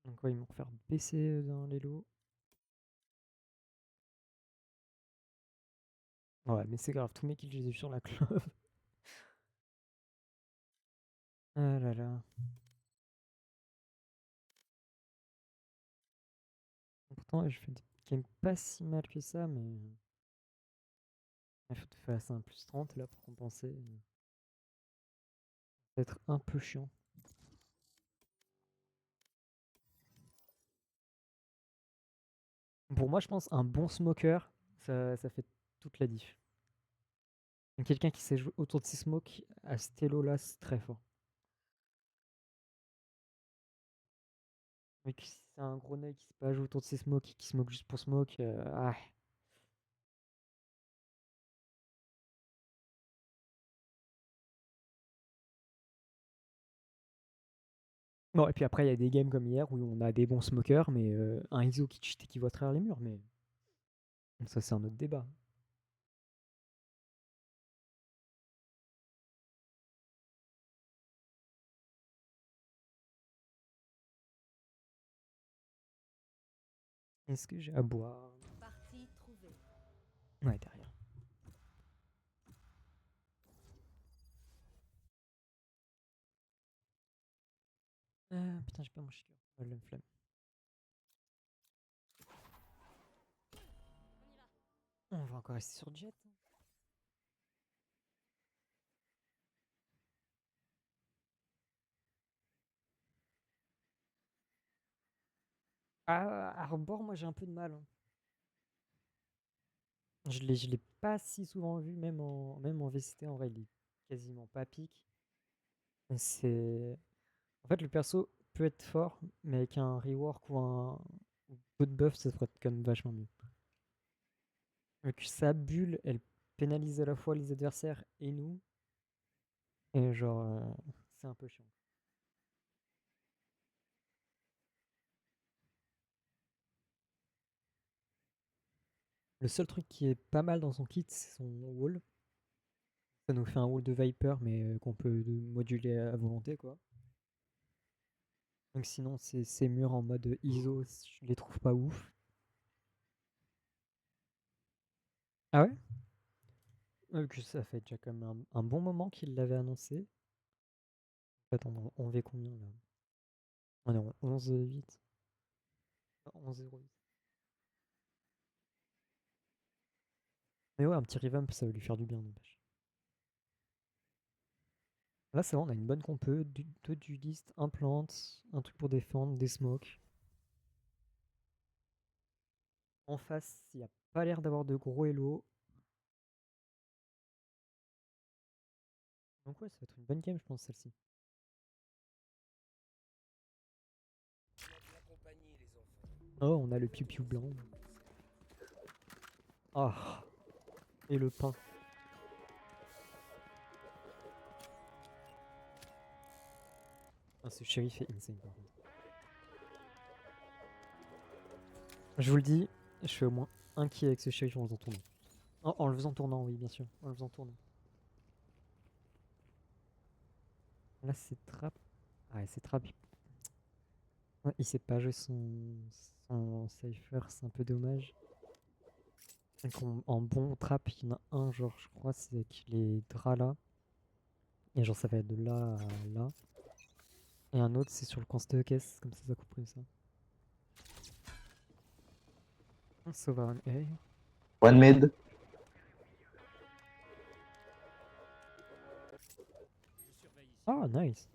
Donc, ouais, ils m'ont fait baisser dans les lots. Ouais, mais c'est grave, tous mes kills, je les ai eu sur la clove. Ah là là. Pourtant, je fais des games pas si mal que ça, mais il faut te faire un plus 30 là pour compenser. Ça va être un peu chiant. Pour moi, je pense un bon smoker, ça fait toute la diff. Quelqu'un qui sait jouer autour de ses smokes, à cet elo là, c'est très fort. Mais si c'est un gros nez qui sait pas jouer autour de ses smokes et qui smoke juste pour smoke, ah. Bon, et puis après, il y a des games comme hier où on a des bons smokers, mais un ISO qui cheat et qui voit à travers les murs, mais ça, c'est un autre débat. Est-ce que j'ai à boire? Partie trouvée. Ouais, derrière. Putain, j'ai pas mon shaker. Oh, la flemme. On va encore rester sur Jet. Ah, Arbor, moi j'ai un peu de mal, hein. Je l'ai pas si souvent vu, même en VCT, en vrai, il est quasiment pas pique. C'est... En fait, le perso peut être fort, mais avec un rework ou un ou d'autres buffs, ça serait quand même vachement mieux. Vu que sa bulle, elle pénalise à la fois les adversaires et nous, et genre, c'est un peu chiant. Le seul truc qui est pas mal dans son kit, c'est son wall. Ça nous fait un wall de Viper, mais qu'on peut moduler à volonté, quoi. Donc sinon, ces murs en mode ISO, je les trouve pas ouf. Ah ouais? Que ça fait déjà quand même un bon moment qu'il l'avait annoncé. Attends, on V combien là? On est en 11,8. 11,08. Mais ouais, un petit revamp, ça va lui faire du bien, n'empêche. Là, c'est bon, on a une bonne compo, deux duelistes, un plante, un truc pour défendre, des smokes. En face, il n'y a pas l'air d'avoir de gros hello. Donc ouais, ça va être une bonne game, je pense, celle-ci. Oh, on a le piou-piou blanc. Ah, et le pain. Ah, ce shérif est insane, par contre. Je vous le dis, je suis au moins inquiet avec ce shérif en le faisant tourner. Oh, en le faisant tournant, oui, bien sûr. En le faisant tourner. Là, c'est trap. Ah, c'est trap. Ouais, il sait pas jouer son cypher, c'est un peu dommage. Donc en bon trap, il y en a un, genre, je crois, c'est avec les draps là. Et genre, ça va être de là à là. Et un autre, c'est sur le coin staircase, comme ça coupe ça. Sovereign A. One mid. Je surveille ici. Ah, nice.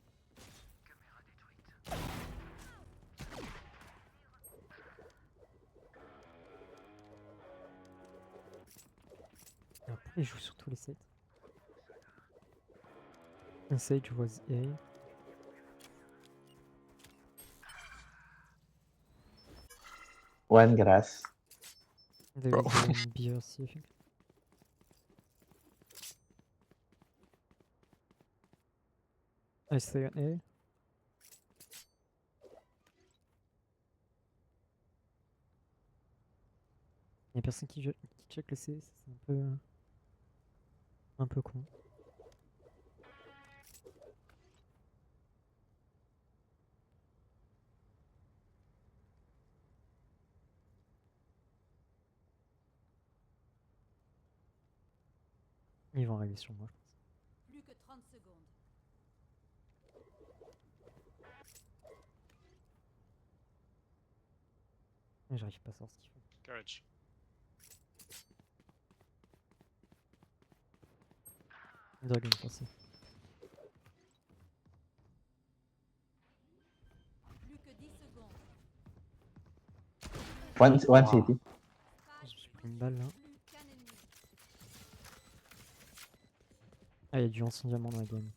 Et après, il joue sur tous les sets. Un Sage was A. One grass. There Bro. is B or C, I think. I stay on A. Y'a personne qui check le C, ça, c'est un peu con. Ils vont arriver sur moi, je pense. Plus que 30 secondes. Mais j'arrive pas à savoir ce qu'ils font. Garage. Dragon forcé. Plus que 10 secondes. One Wow. city. J'ai pris une balle là. Plus qu'un ennemi. Ah, y'a du ancien diamant dans la game.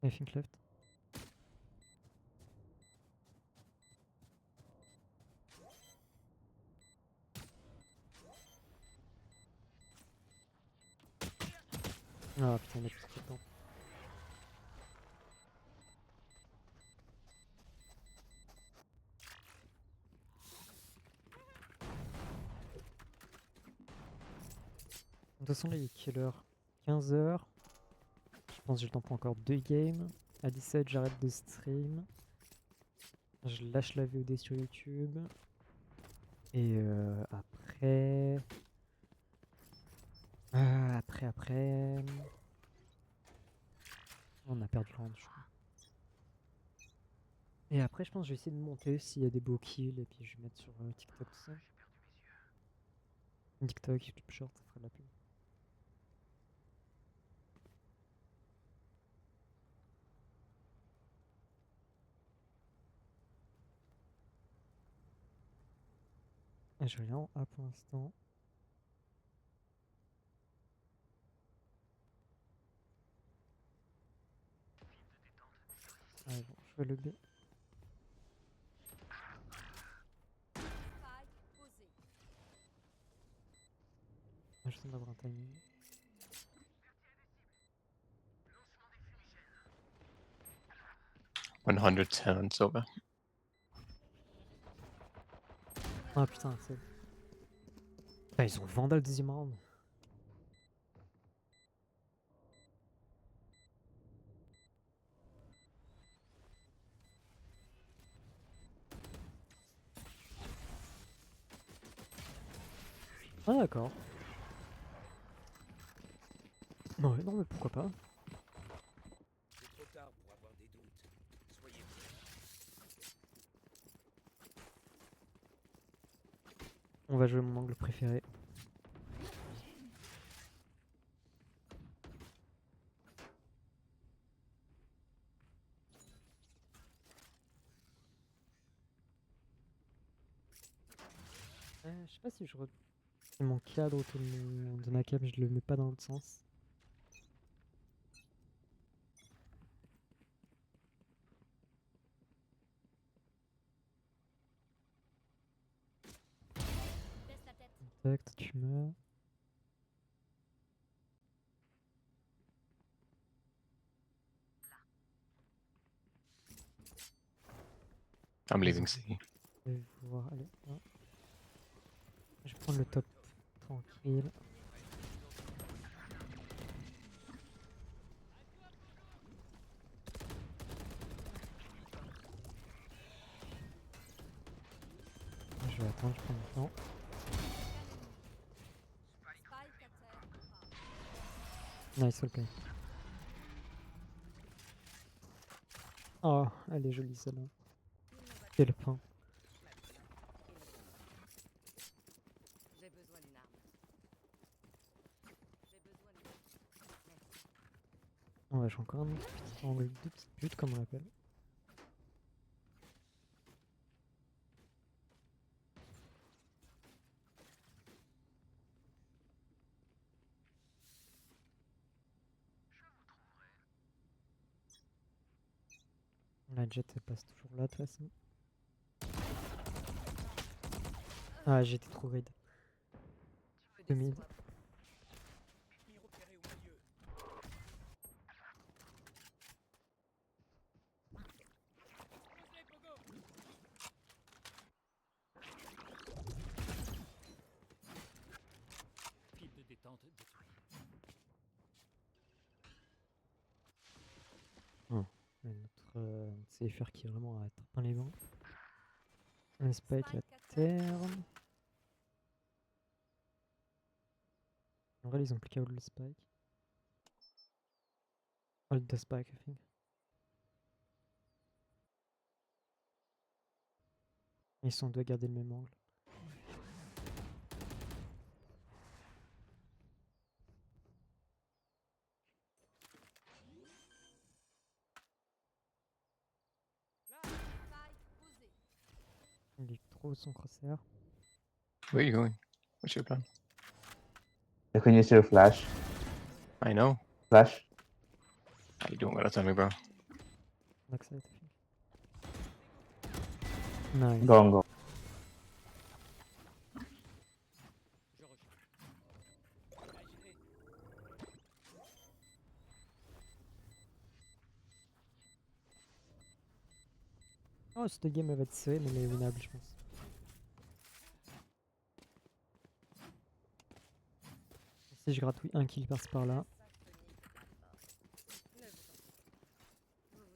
I think left. Ah putain, il a plus de temps. De toute façon, là, il est quelle heure? 15h. Je pense que j'ai le temps pour encore 2 games. À 17, j'arrête de stream. Je lâche la VOD sur YouTube. Et après... après... On a perdu le round, je crois. Et après, je pense que je vais essayer de monter s'il y a des beaux kills. Et puis je vais mettre sur TikTok tout ça. TikTok, YouTube Short, ça fera de la pub. Et je rien en A pour l'instant. Allez, bon, je vais le B. Spike posé. Je viens d'avoir un timing. One 110 over. Ah putain, c'est... Ah, ils ont le Vandal deuxième round. Ah d'accord. Non, non mais pourquoi pas. C'est trop tard pour avoir des doutes. Soyez prêts. On va jouer mon angle préféré. Je sais pas si je si mon cadre autour de ma cam, je le mets pas dans l'autre sens. Baisse la tête. Tac, toi, tu meurs. I'm leaving C. Je vais voir, allez. Hop. Je vais prendre le top tranquille. je vais attendre, je prends mon temps. Spike à terre. Nice, ok. Oh, elle est jolie celle-là. Quel pain. J'ai besoin d'une arme. J'ai besoin d'une arme. Merci. Oh, ouais, j'ai encore un petit angle de petite pute, comme on l'appelle. La jet elle passe toujours là de toute façon. Ah, j'étais trop raid. Peu Mid. déçoivant. Ennemi repéré au milieu. Fil de détente détruit. Notre CFR qui est vraiment à tapin les vents. Un spike à terre. En vrai, ils ont plus qu'à hold le spike. Hold the spike, I think. Ils sont deux à garder le même angle. Spike posé. Il est trop son crosshair. Where are you going? What's your plan? You can use your flash. I know. Flash. You don't gotta tell me, bro. Backside, I think. Nice. Go on, go. Je recharge. Bien géré. Oh, cette game elle va être serrée, mais elle est winnable, je pense. Si je gratouille un kill par-ci par-là,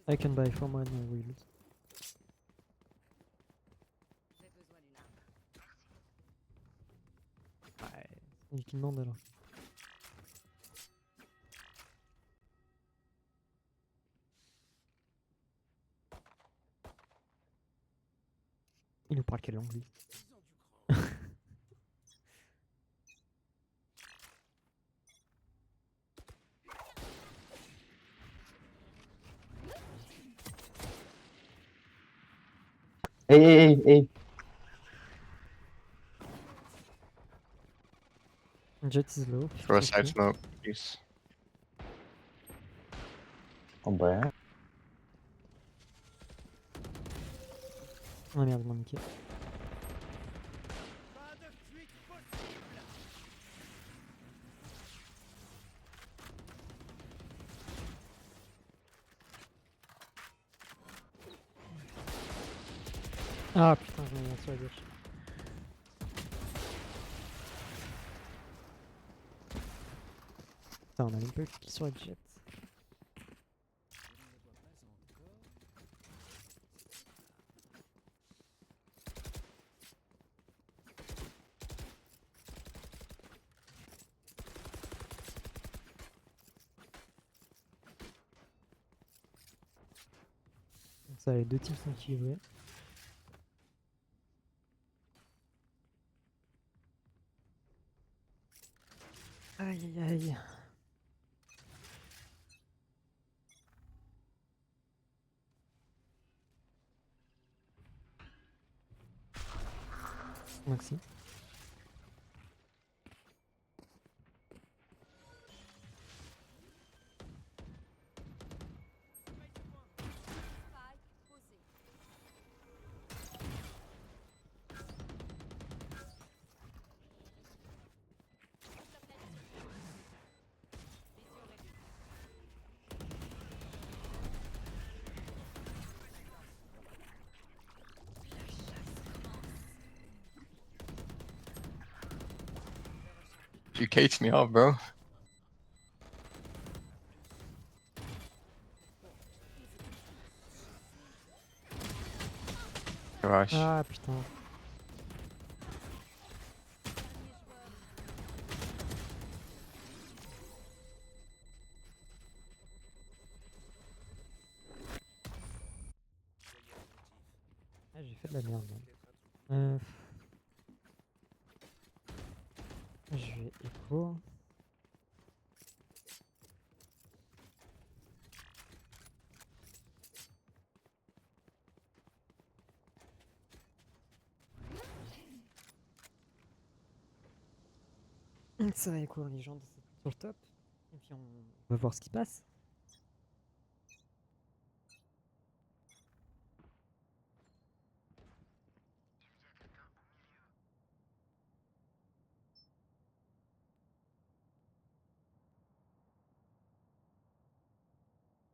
I can buy for money and we lose. J'ai besoin d'une arme. Ouais, c'est lui qui demande alors. Il nous parle quelle langue lui? Ils ont du grand. Hey. Jet is low. Throw a 50. side smoke, please. Oh boy. Ah merde, ils m'ont niqué. Pas de fuite possible. Ah putain, je m'ai mis sur la gauche. Putain, on a même pas eu le kill sur la jet. Je ne le vois pas encore. Donc ça, les deux teams sont équilibrés. Aïe aïe aïe. Maxi. Spike posé. Vision réduite. You caged me off, bro. Gosh. Ah putain. Ah, j'ai fait de la merde. Là. Peut-être un truc. Je vais écho. Ça va écho légende sur le top. Et puis on va voir ce qui passe.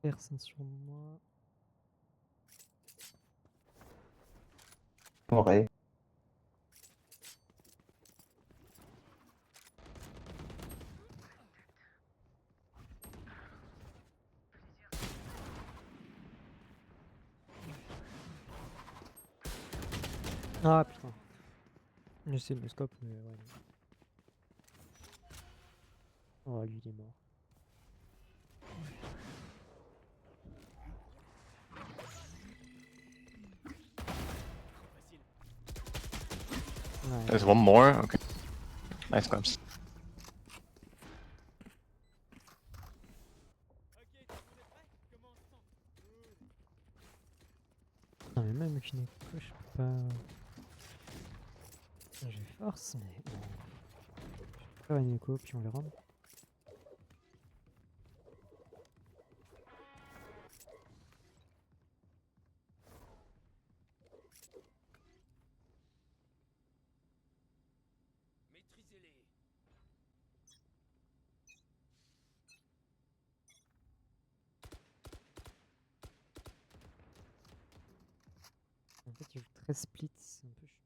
Personne sur moi. Ouais. Ah putain. J'essaie de me scope, mais ouais. Oh, lui il est mort. Facile. Ouais. There's one more. Okay. Nice claps. Ok, tout le monde est prêt? Commençons. Non mais même qu'une écho, je peux pas... J'ai force, mais bon. Je vais faire une écho, puis on verra. Maîtrisez-les. En fait, il joue très split, c'est un peu chiant.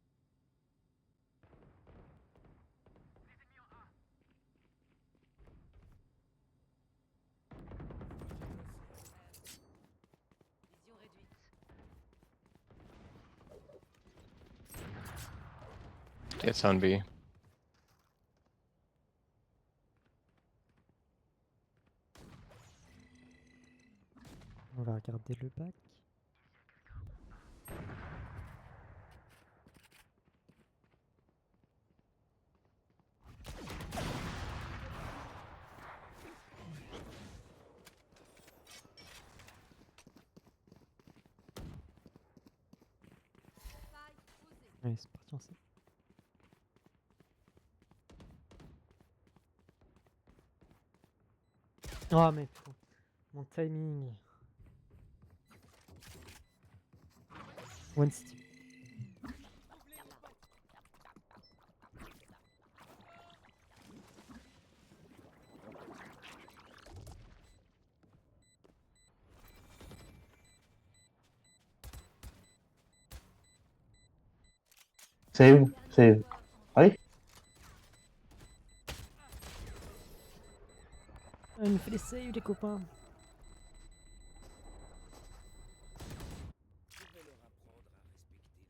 Vision réduite. It's on B. On va regarder le bac. Faille posée. Allez, c'est parti, on sait. Oh mais putain, mon timing. One city. Save, save. Allez. Ah, il me fait les saves les copains. Je vais leur apprendre à respecter leurs idées.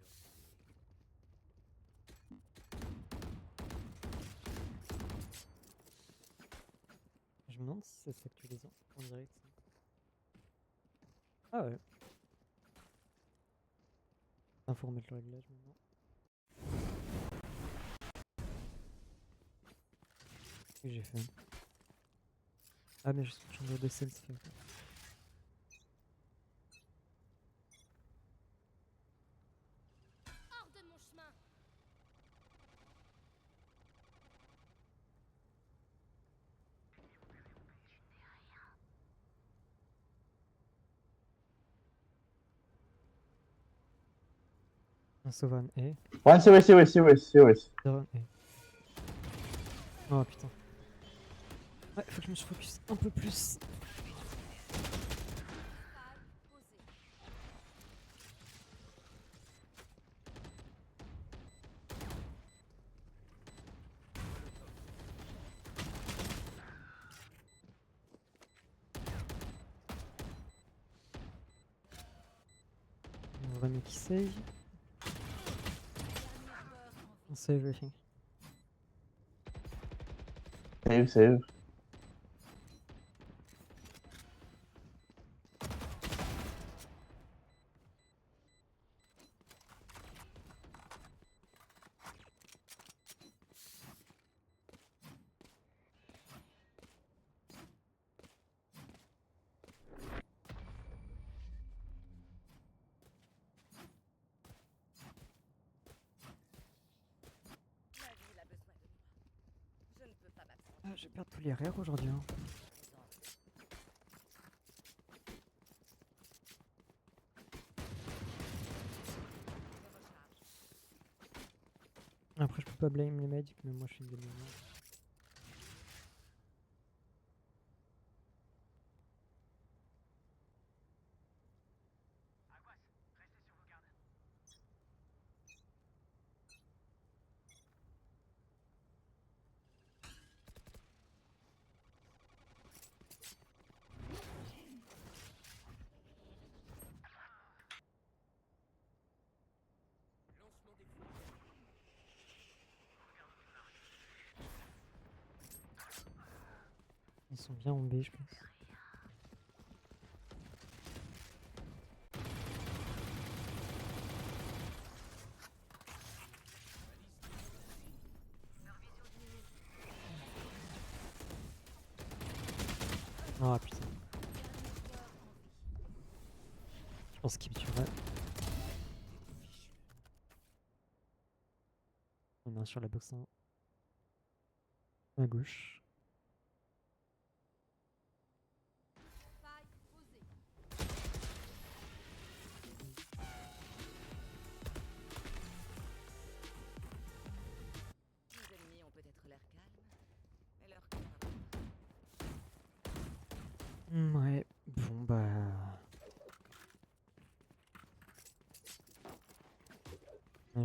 Je me demande si ça s'actualise en direct. Ça. Ah ouais. Il faut remettre le réglage maintenant. Qu'est-ce que j'ai fait? Ah mais je suis en de scène, ça fait longtemps. Hors de mon chemin. Un Sauvan A. One serious, serious, serious, serious. Sauvan A. Oh putain. Ouais, faut que je me focus un peu plus. Faille posée. On va mettre qui save. Dernière peur en On save everything. Save, save. J'ai perdu tous les RR aujourd'hui. Hein. Après, je peux pas blame les medics, mais moi je suis une bonne mémoire. Lancement des feux. Ils sont bien en B, je pense. Ah putain. Je pense qu'il me tuerait. Il y en a un sur la box 1. À gauche. Faille posée. Nos ennemis ont peut-être l'air calmes, mais leur cœur a Ouais, bon bah.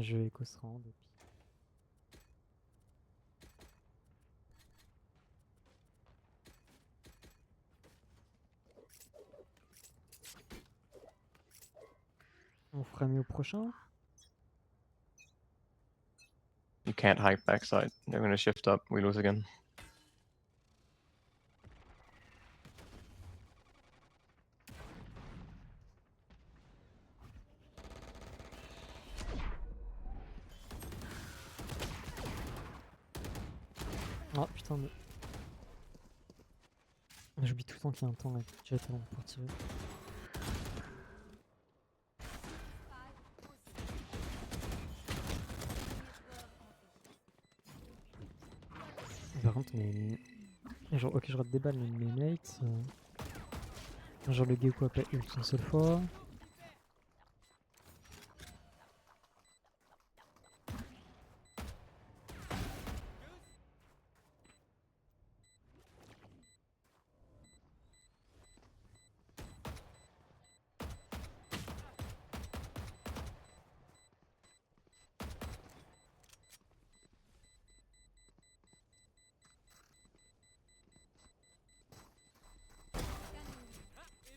Je vais éco se rendre et puis. On fera mieux au prochain. You can't hike backside. They're gonna shift up. We lose again. Ah putain de. J'oublie tout le temps qu'il y a un temps avec jet avant pour tirer. faille posée. Par contre, genre, ok, je rate des balles, mais mes mates. Genre, le Gecko a pas ult une seule fois. Ah, et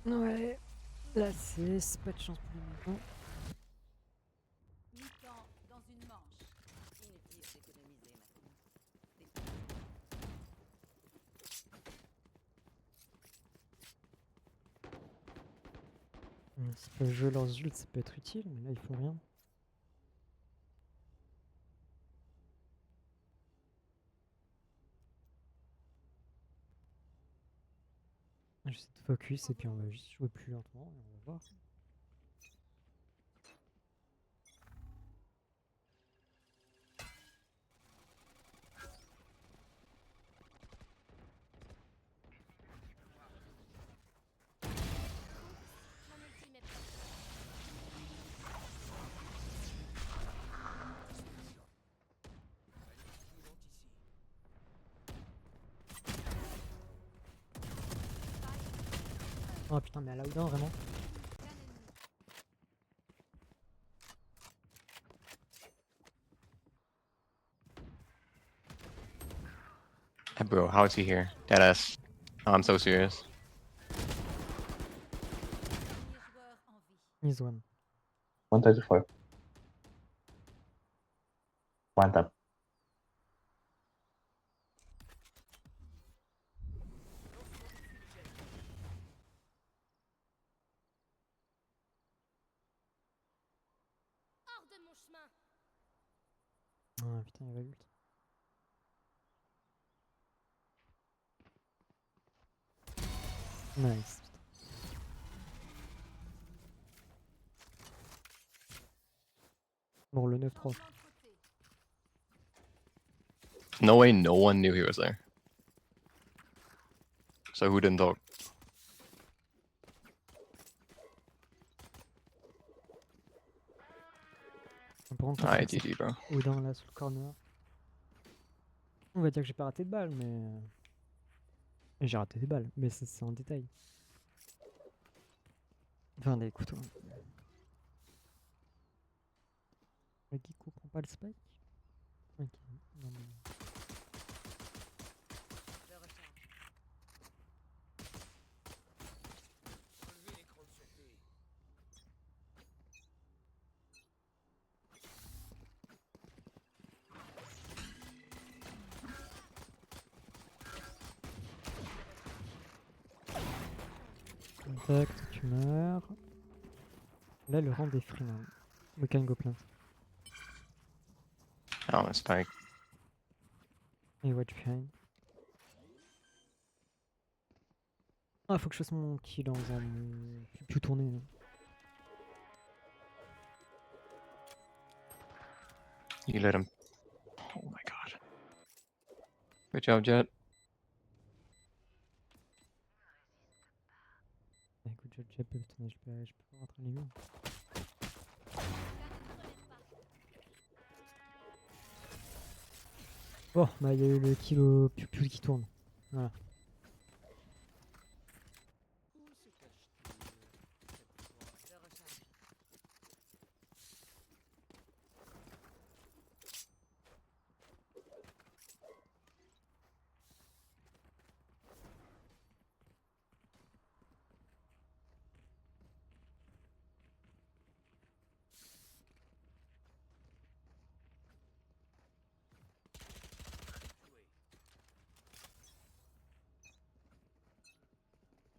2-3. Ouais. Là, c'est pas de chance pour le moment. Mi-temps dans une manche. Inutile d'économiser maintenant. S'ils peuvent jouer leurs ults, ça peut être utile, mais là, ils font rien. J'essaie de focus et puis on va juste jouer plus lentement et on va voir. Mon ultime est prête. Mouvante ici. Oh putain, mais à la Oudin, vraiment. Hey, bro, how is he here? Deadass. Oh, I'm so serious. Dernier joueur en vie. Mise one. 134. One tap. Hors de mon chemin. Ah putain, il va ult. Nice. Bon, le 9-3. Changement de côté. No way, no one knew he was there. So who didn't talk? Par contre, Ah, quand c'est GG, bro. Odin là sous le corner. On va dire que j'ai pas raté de balle, mais. J'ai raté des balles, mais ça, c'est en détail. Enfin, des couteaux. Le Geeko prend pas le spike. Ok. Non, mais... Je recharge. Enlevez l'écran de sûreté. Contact, tu meurs. Là, le rang est free now. We can go plant. Oh, it's Spike. Et watch behind. Ah, faut que je fasse mon kill dans un. Plus tourner là. You let him. Oh my god. Good job, Jet. Écoute, je peux rentrer les murs. Bon, bah il y a eu le kill au Piu qui tourne. Voilà. Où se cache-t-il cette fois? Je recharge. Joué.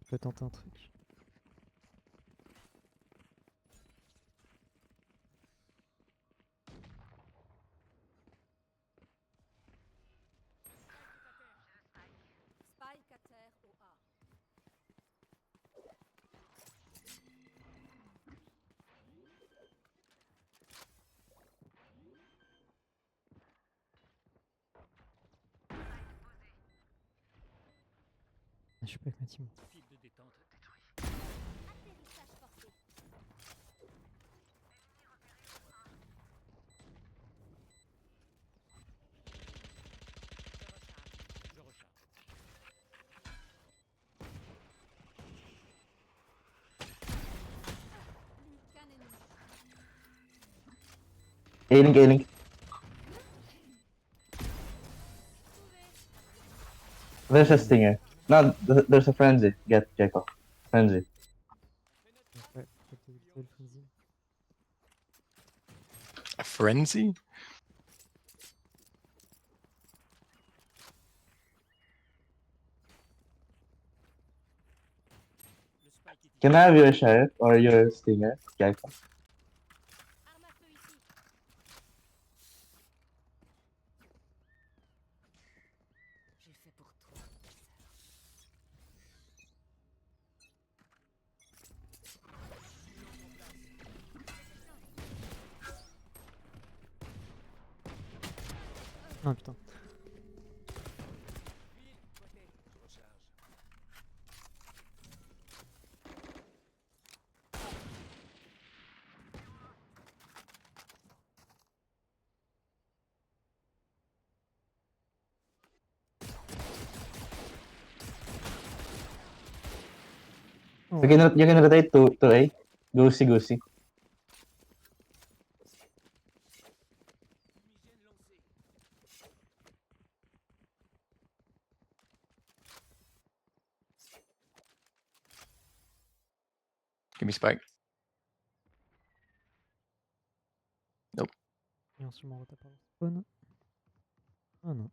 Je vais tenter un truc. Spike à terre au A. Je suis pas avec ma team. Fil de détente détruit. Atterrissage forcé. Je recharge. Plus qu'un ennemi. A-Link, A-Link. There's a stinger. No, there's a frenzy. Get Jacob. Frenzy. Ouais, peut-être éviter le frenzy. A frenzy? Le spike est ici. Can I have your sheriff or your stinger, Jacob? Arme à feu ici. J'ai fait pour toi. Ah putain. Huile, côté. Je recharge. Oh. You can rotate to A. Goosey, goosey. Fumigène lancé. Give me Spike. Et ensuite, on retape par le spawn. Ah non.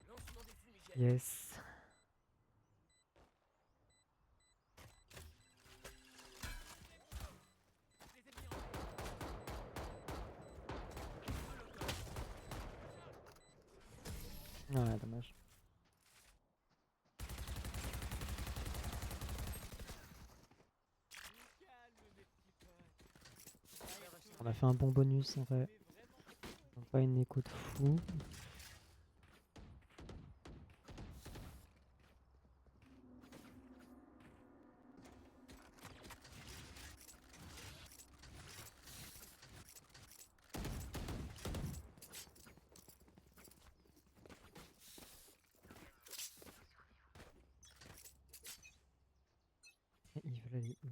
Lancement des fumigènes. Yes. Ouais, dommage. On a fait un bon bonus en vrai. Pas une écho de fou. Et ils veulent aller où?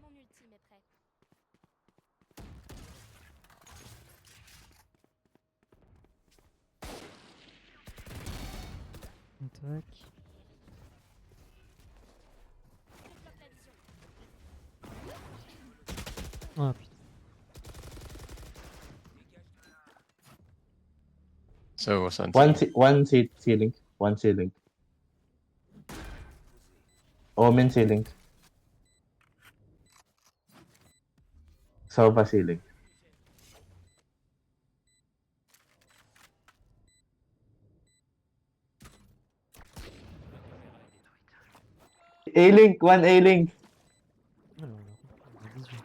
Mon ultime est prêt. Tac. Je bloque la vision. Ah putain. So what's that? One ceiling. One ceiling. Omen ceiling. Sova ceiling. A-Link, one A-Link. Alors, on a 18.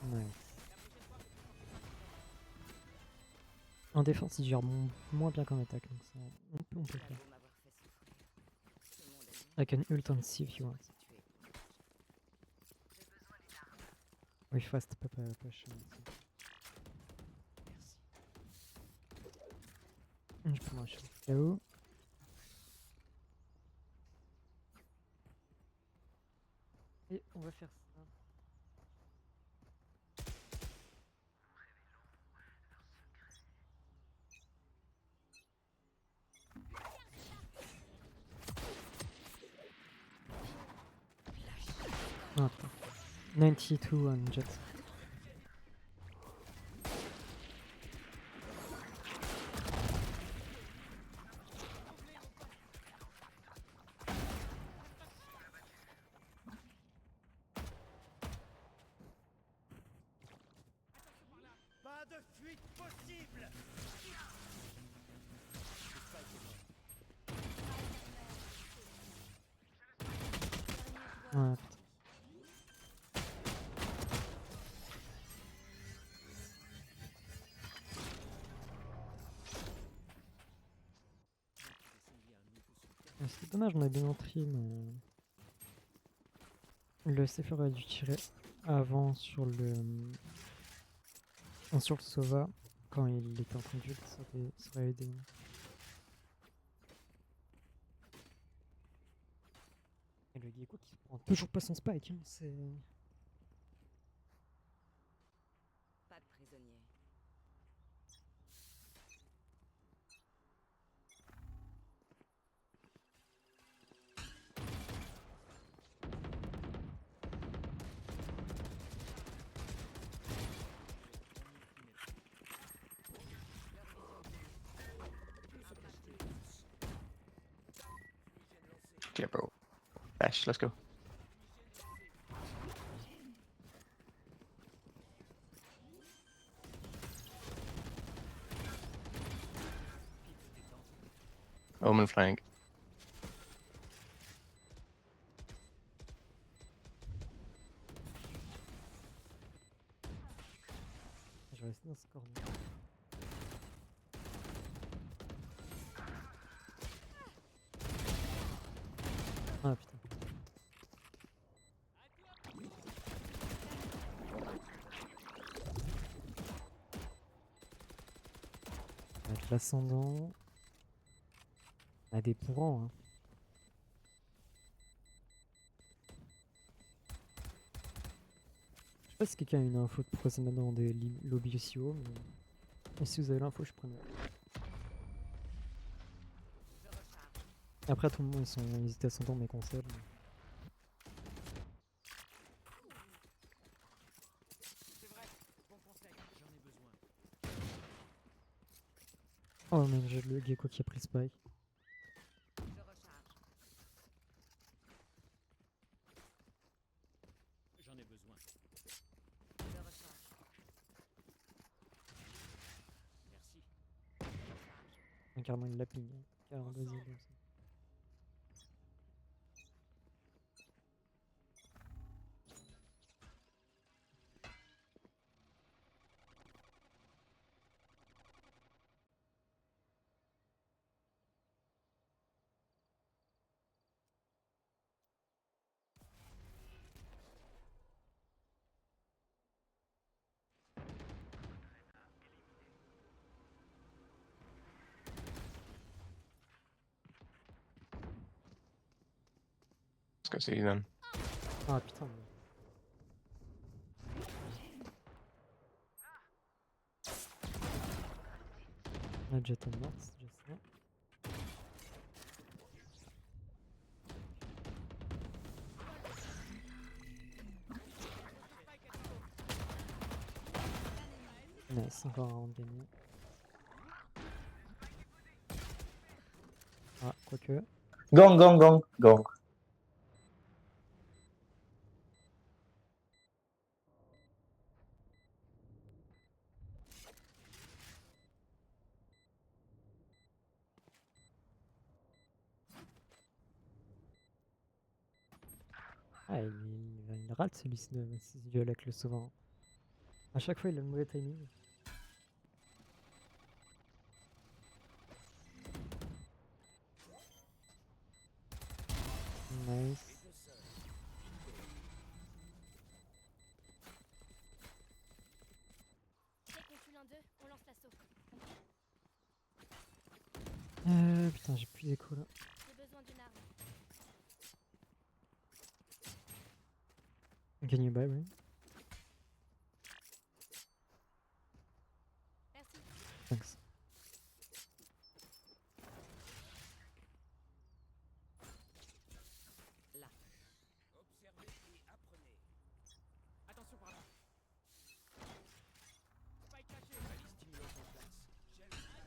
Nice. En défense, il gère moins bien qu'en attaque, donc ça, on peut le faire. Bravo m'avoir fait souffrir. Tout le monde a dit I can ult on C if you want. que tu es courageux. Oui, fast, pas chiant. Je peux marcher là-haut. Et on va faire ça. Ah, putain. 92 on jet. Pas de fuite possible. Ah, putain. C'est dommage, on a bien entré, mais le CF aurait dû tirer avant sur le Sova quand il était en train de build, ça aurait aidé. Et le Gecko qui prend toujours pas son spike, hein, c'est... Pas de prisonnier. Yeah, bro. Bash, let's go. Omen flank. Je vais rester dans ce corner. Ah putain. Avec l'ascendant. On a des pourrants, hein. Je sais pas si quelqu'un a une info de pourquoi c'est maintenant des lobbies aussi haut, mais si vous avez l'info, je prenais. Après, tout le monde, ils étaient ascendants mes consoles. C'est vrai, bon conseil, j'en ai besoin. Oh man, j'ai le gecko qui a pris le spike. Je recharge. J'en ai besoin. Je recharge. Merci. Je recharge. Carrément, il l'a ping. Carrément, vas-y, comme ça. Let's go see then. Ah putain. La jet est morte, c'est déjà ça. Nice, encore un round gagné. Ah, quoique. Gong, gong, gong, gong. Ah, il rate celui-ci de ce duel avec le souverain. À chaque fois, il a le mauvais timing. Nice. Dès qu'on tue l'un d'eux, on lance l'assaut. Putain, j'ai plus d'écho là. J'ai besoin d'une arme. Can you buy, right? Merci. Thanks. Là. Observez et apprenez. Attention par là. Spike caché. Balise stimulant en place. Gel spike.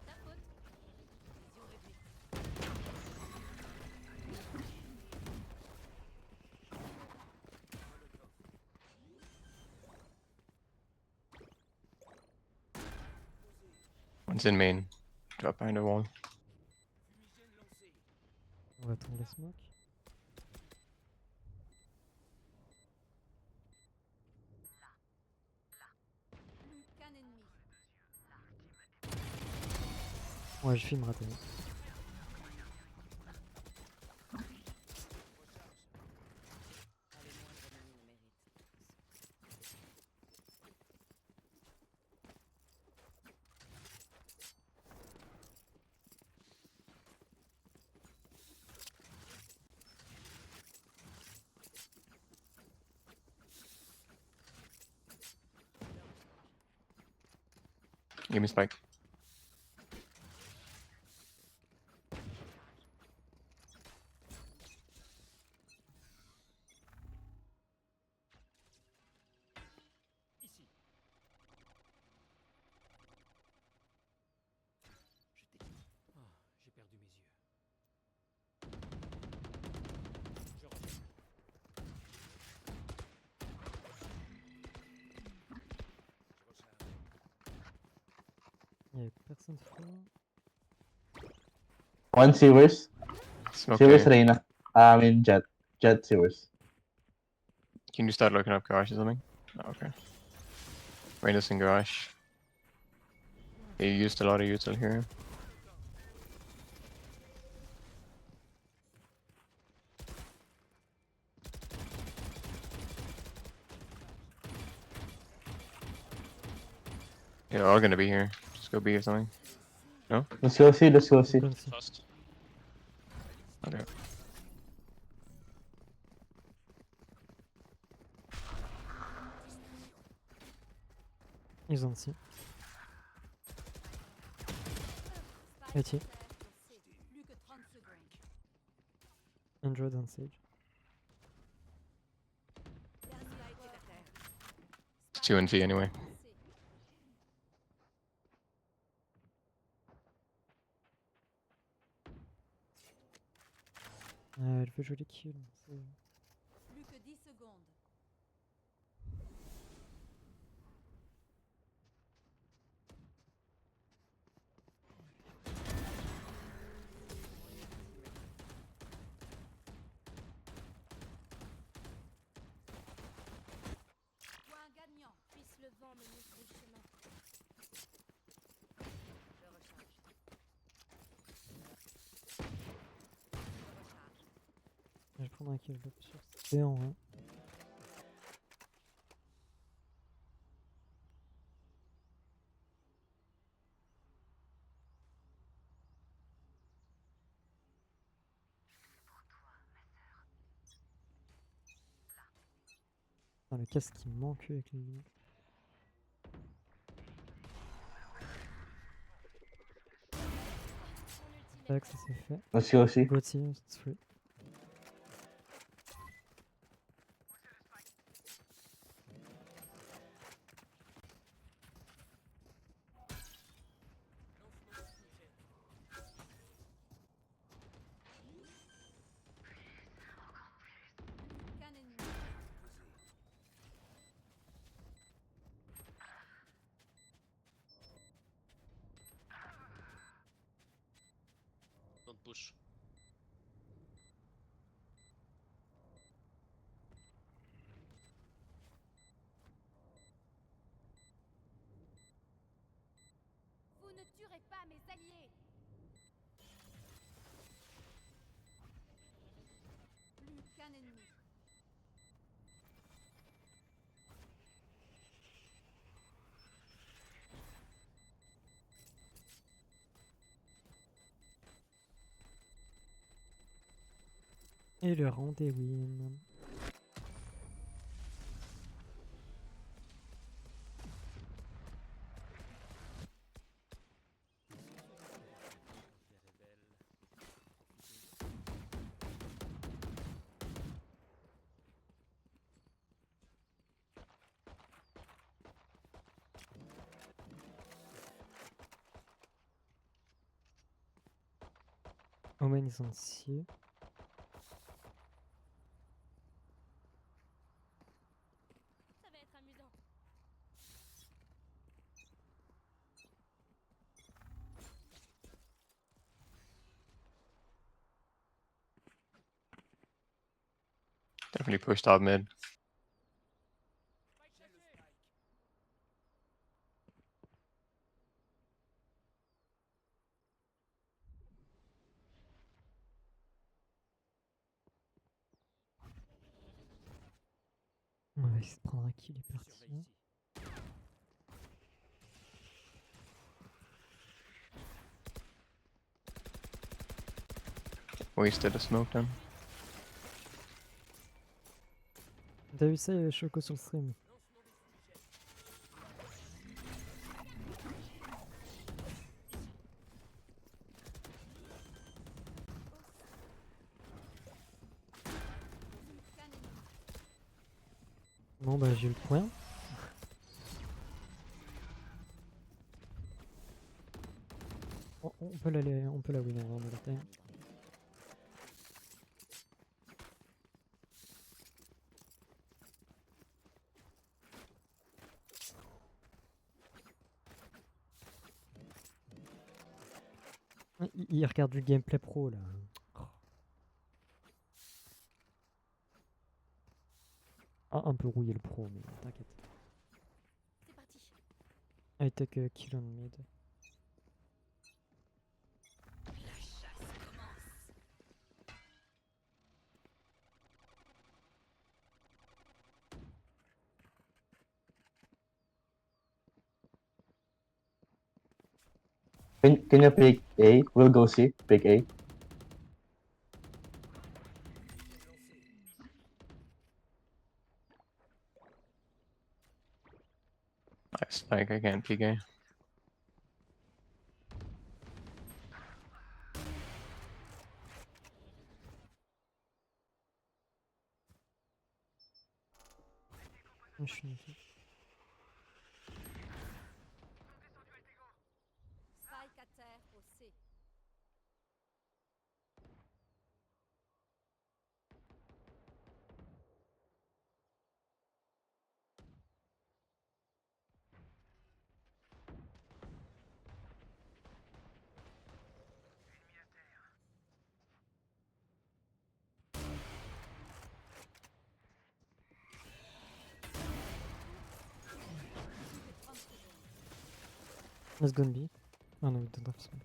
Ta faute. Vision réduite. One's in main. Drop behind the wall. Fumigène lancée. On va attendre les smokes. Plus qu'un ennemi. Ouais, je filme raté. Pas le moindre ennemi ne mérite. Give me spike. Ici. Oh, j'ai perdu mes yeux. Je recharge. Je recharge. Il y avait personne fort. One Sewers. Smoke Sewers A. Reina. I mean Jet. Jet Sewers. Can you start looking up garage or something? Oh, okay. Reyna's in garage. You used a lot of util here. Yeah, they're all gonna be here. Just go B or something. Let's go see, let's go see. Comme si. Trust. Okay. Ils ont aussi. Spike Métier. terre. Plus que 30 secondes. Android on stage. Dernier Spike est à terre. It's 2 and T anyway. Elle veut joli kill. Plus que 10 secondes. Point gagnant. Puisse le vent me montrer le chemin. Je recharge. Je recharge. Je vais prendre un kill up sur C en vrai. Putain, le casque qui me manque avec les lunettes. Mon ultime est Tac, prêt. ça c'est fait. Aussi, aussi. Gauthier, it's free. Qu'un ennemi. Don't push. Vous ne tuerez pas mes alliés. Plus qu'un ennemi. Et le round est win. Omen ils sont ici. Ça va être amusant. Definitely push top mid. On va essayer de prendre un kill et partir. Surveille ici. Wasted a smoke then. T'as vu ça, Choco sur le stream? Qu'un ennemi. Bon bah j'ai eu le point. On peut l'aller, on peut la win en vrai, le time. Il regarde du gameplay pro là. Ah, un peu rouillé le pro, mais t'inquiète. C'est parti. I take a kill on mid. La chasse commence. Can you pick A? We'll go C. Pick A. Like I can't PK. Je suis nul. Spike à terre au C. Let's go B. Ah non, we don't have some.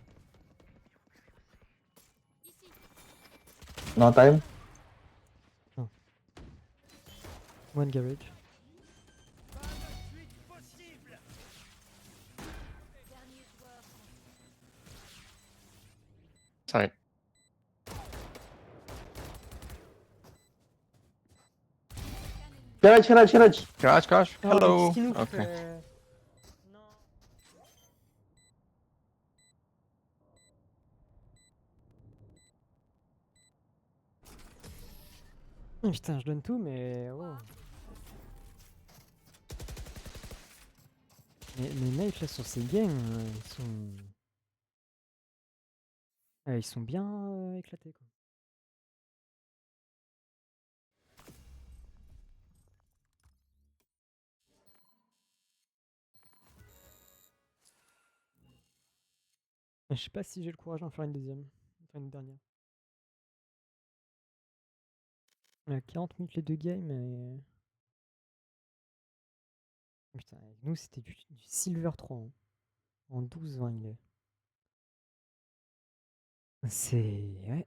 Ici. No time. One garage. Dernier joueur. Sorry. Garage, garage, garage. Garage. Oh, Hello. qu'est-ce qu'il nous Okay. fait? Non. Oh, putain, je donne tout, mais oh. Mais Knight là sur ces games, ils sont bien éclatés quoi. Je sais pas si j'ai le courage d'en faire une deuxième, enfin une dernière. On a 40 minutes les deux games et... Putain, avec nous c'était du Silver 3 hein. En 12-20 il est. C'est... Ouais.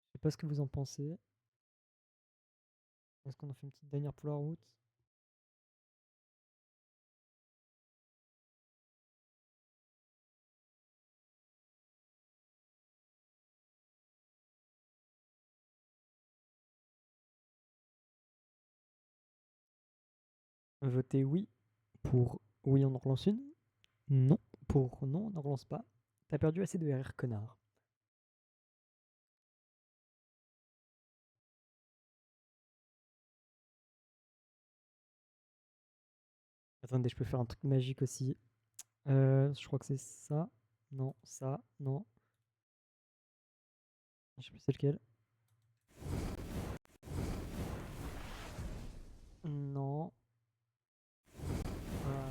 Je sais pas ce que vous en pensez. Est-ce qu'on en fait une petite dernière pour la route? Votez oui pour oui on en relance une. Non pour non on n'en relance pas. T'as perdu assez de RR connard. Attendez, je peux faire un truc magique aussi. Je crois que c'est ça. Non, ça, non. Je sais plus c'est lequel. Non. Euh,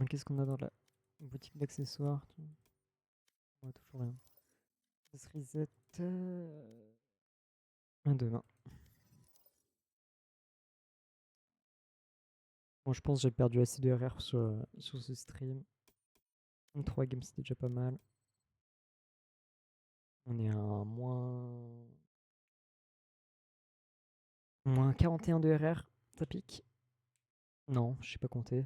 Qu'est-ce qu'on a dans la boutique d'accessoires? On a toujours rien. Ça se reset. À demain. Bon, je pense que j'ai perdu assez de RR sur ce stream. 3 games, c'était déjà pas mal. On est à moins 41 de RR. Ça pique. Non, je sais pas compter.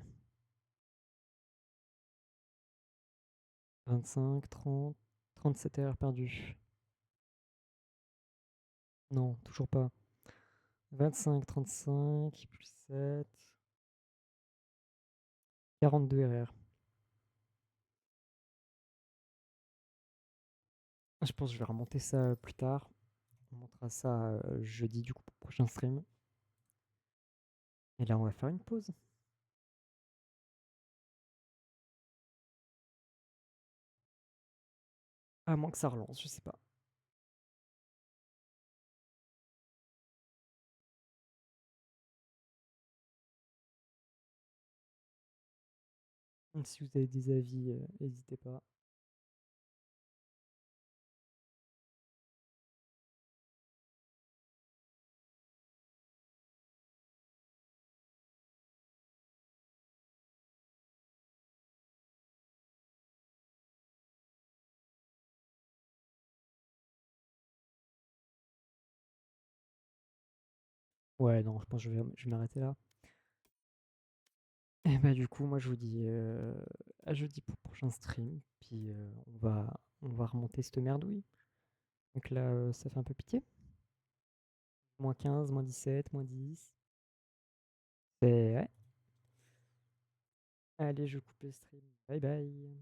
25, 30, 37 RR perdus. Non, toujours pas. 25, 35, plus 7. 42 RR. Je pense que je vais remonter ça plus tard. On montrera ça jeudi du coup pour le prochain stream. Et là on va faire une pause. À moins que ça relance, je sais pas. Donc, si vous avez des avis, n'hésitez pas. Ouais, non, je pense que je vais m'arrêter là. Et bah du coup, moi je vous dis à jeudi pour le prochain stream. Puis on va remonter cette merdouille. Donc là, ça fait un peu pitié. Moins 15, moins 17, moins 10. C'est... Ouais. Allez, je coupe le stream. Bye bye.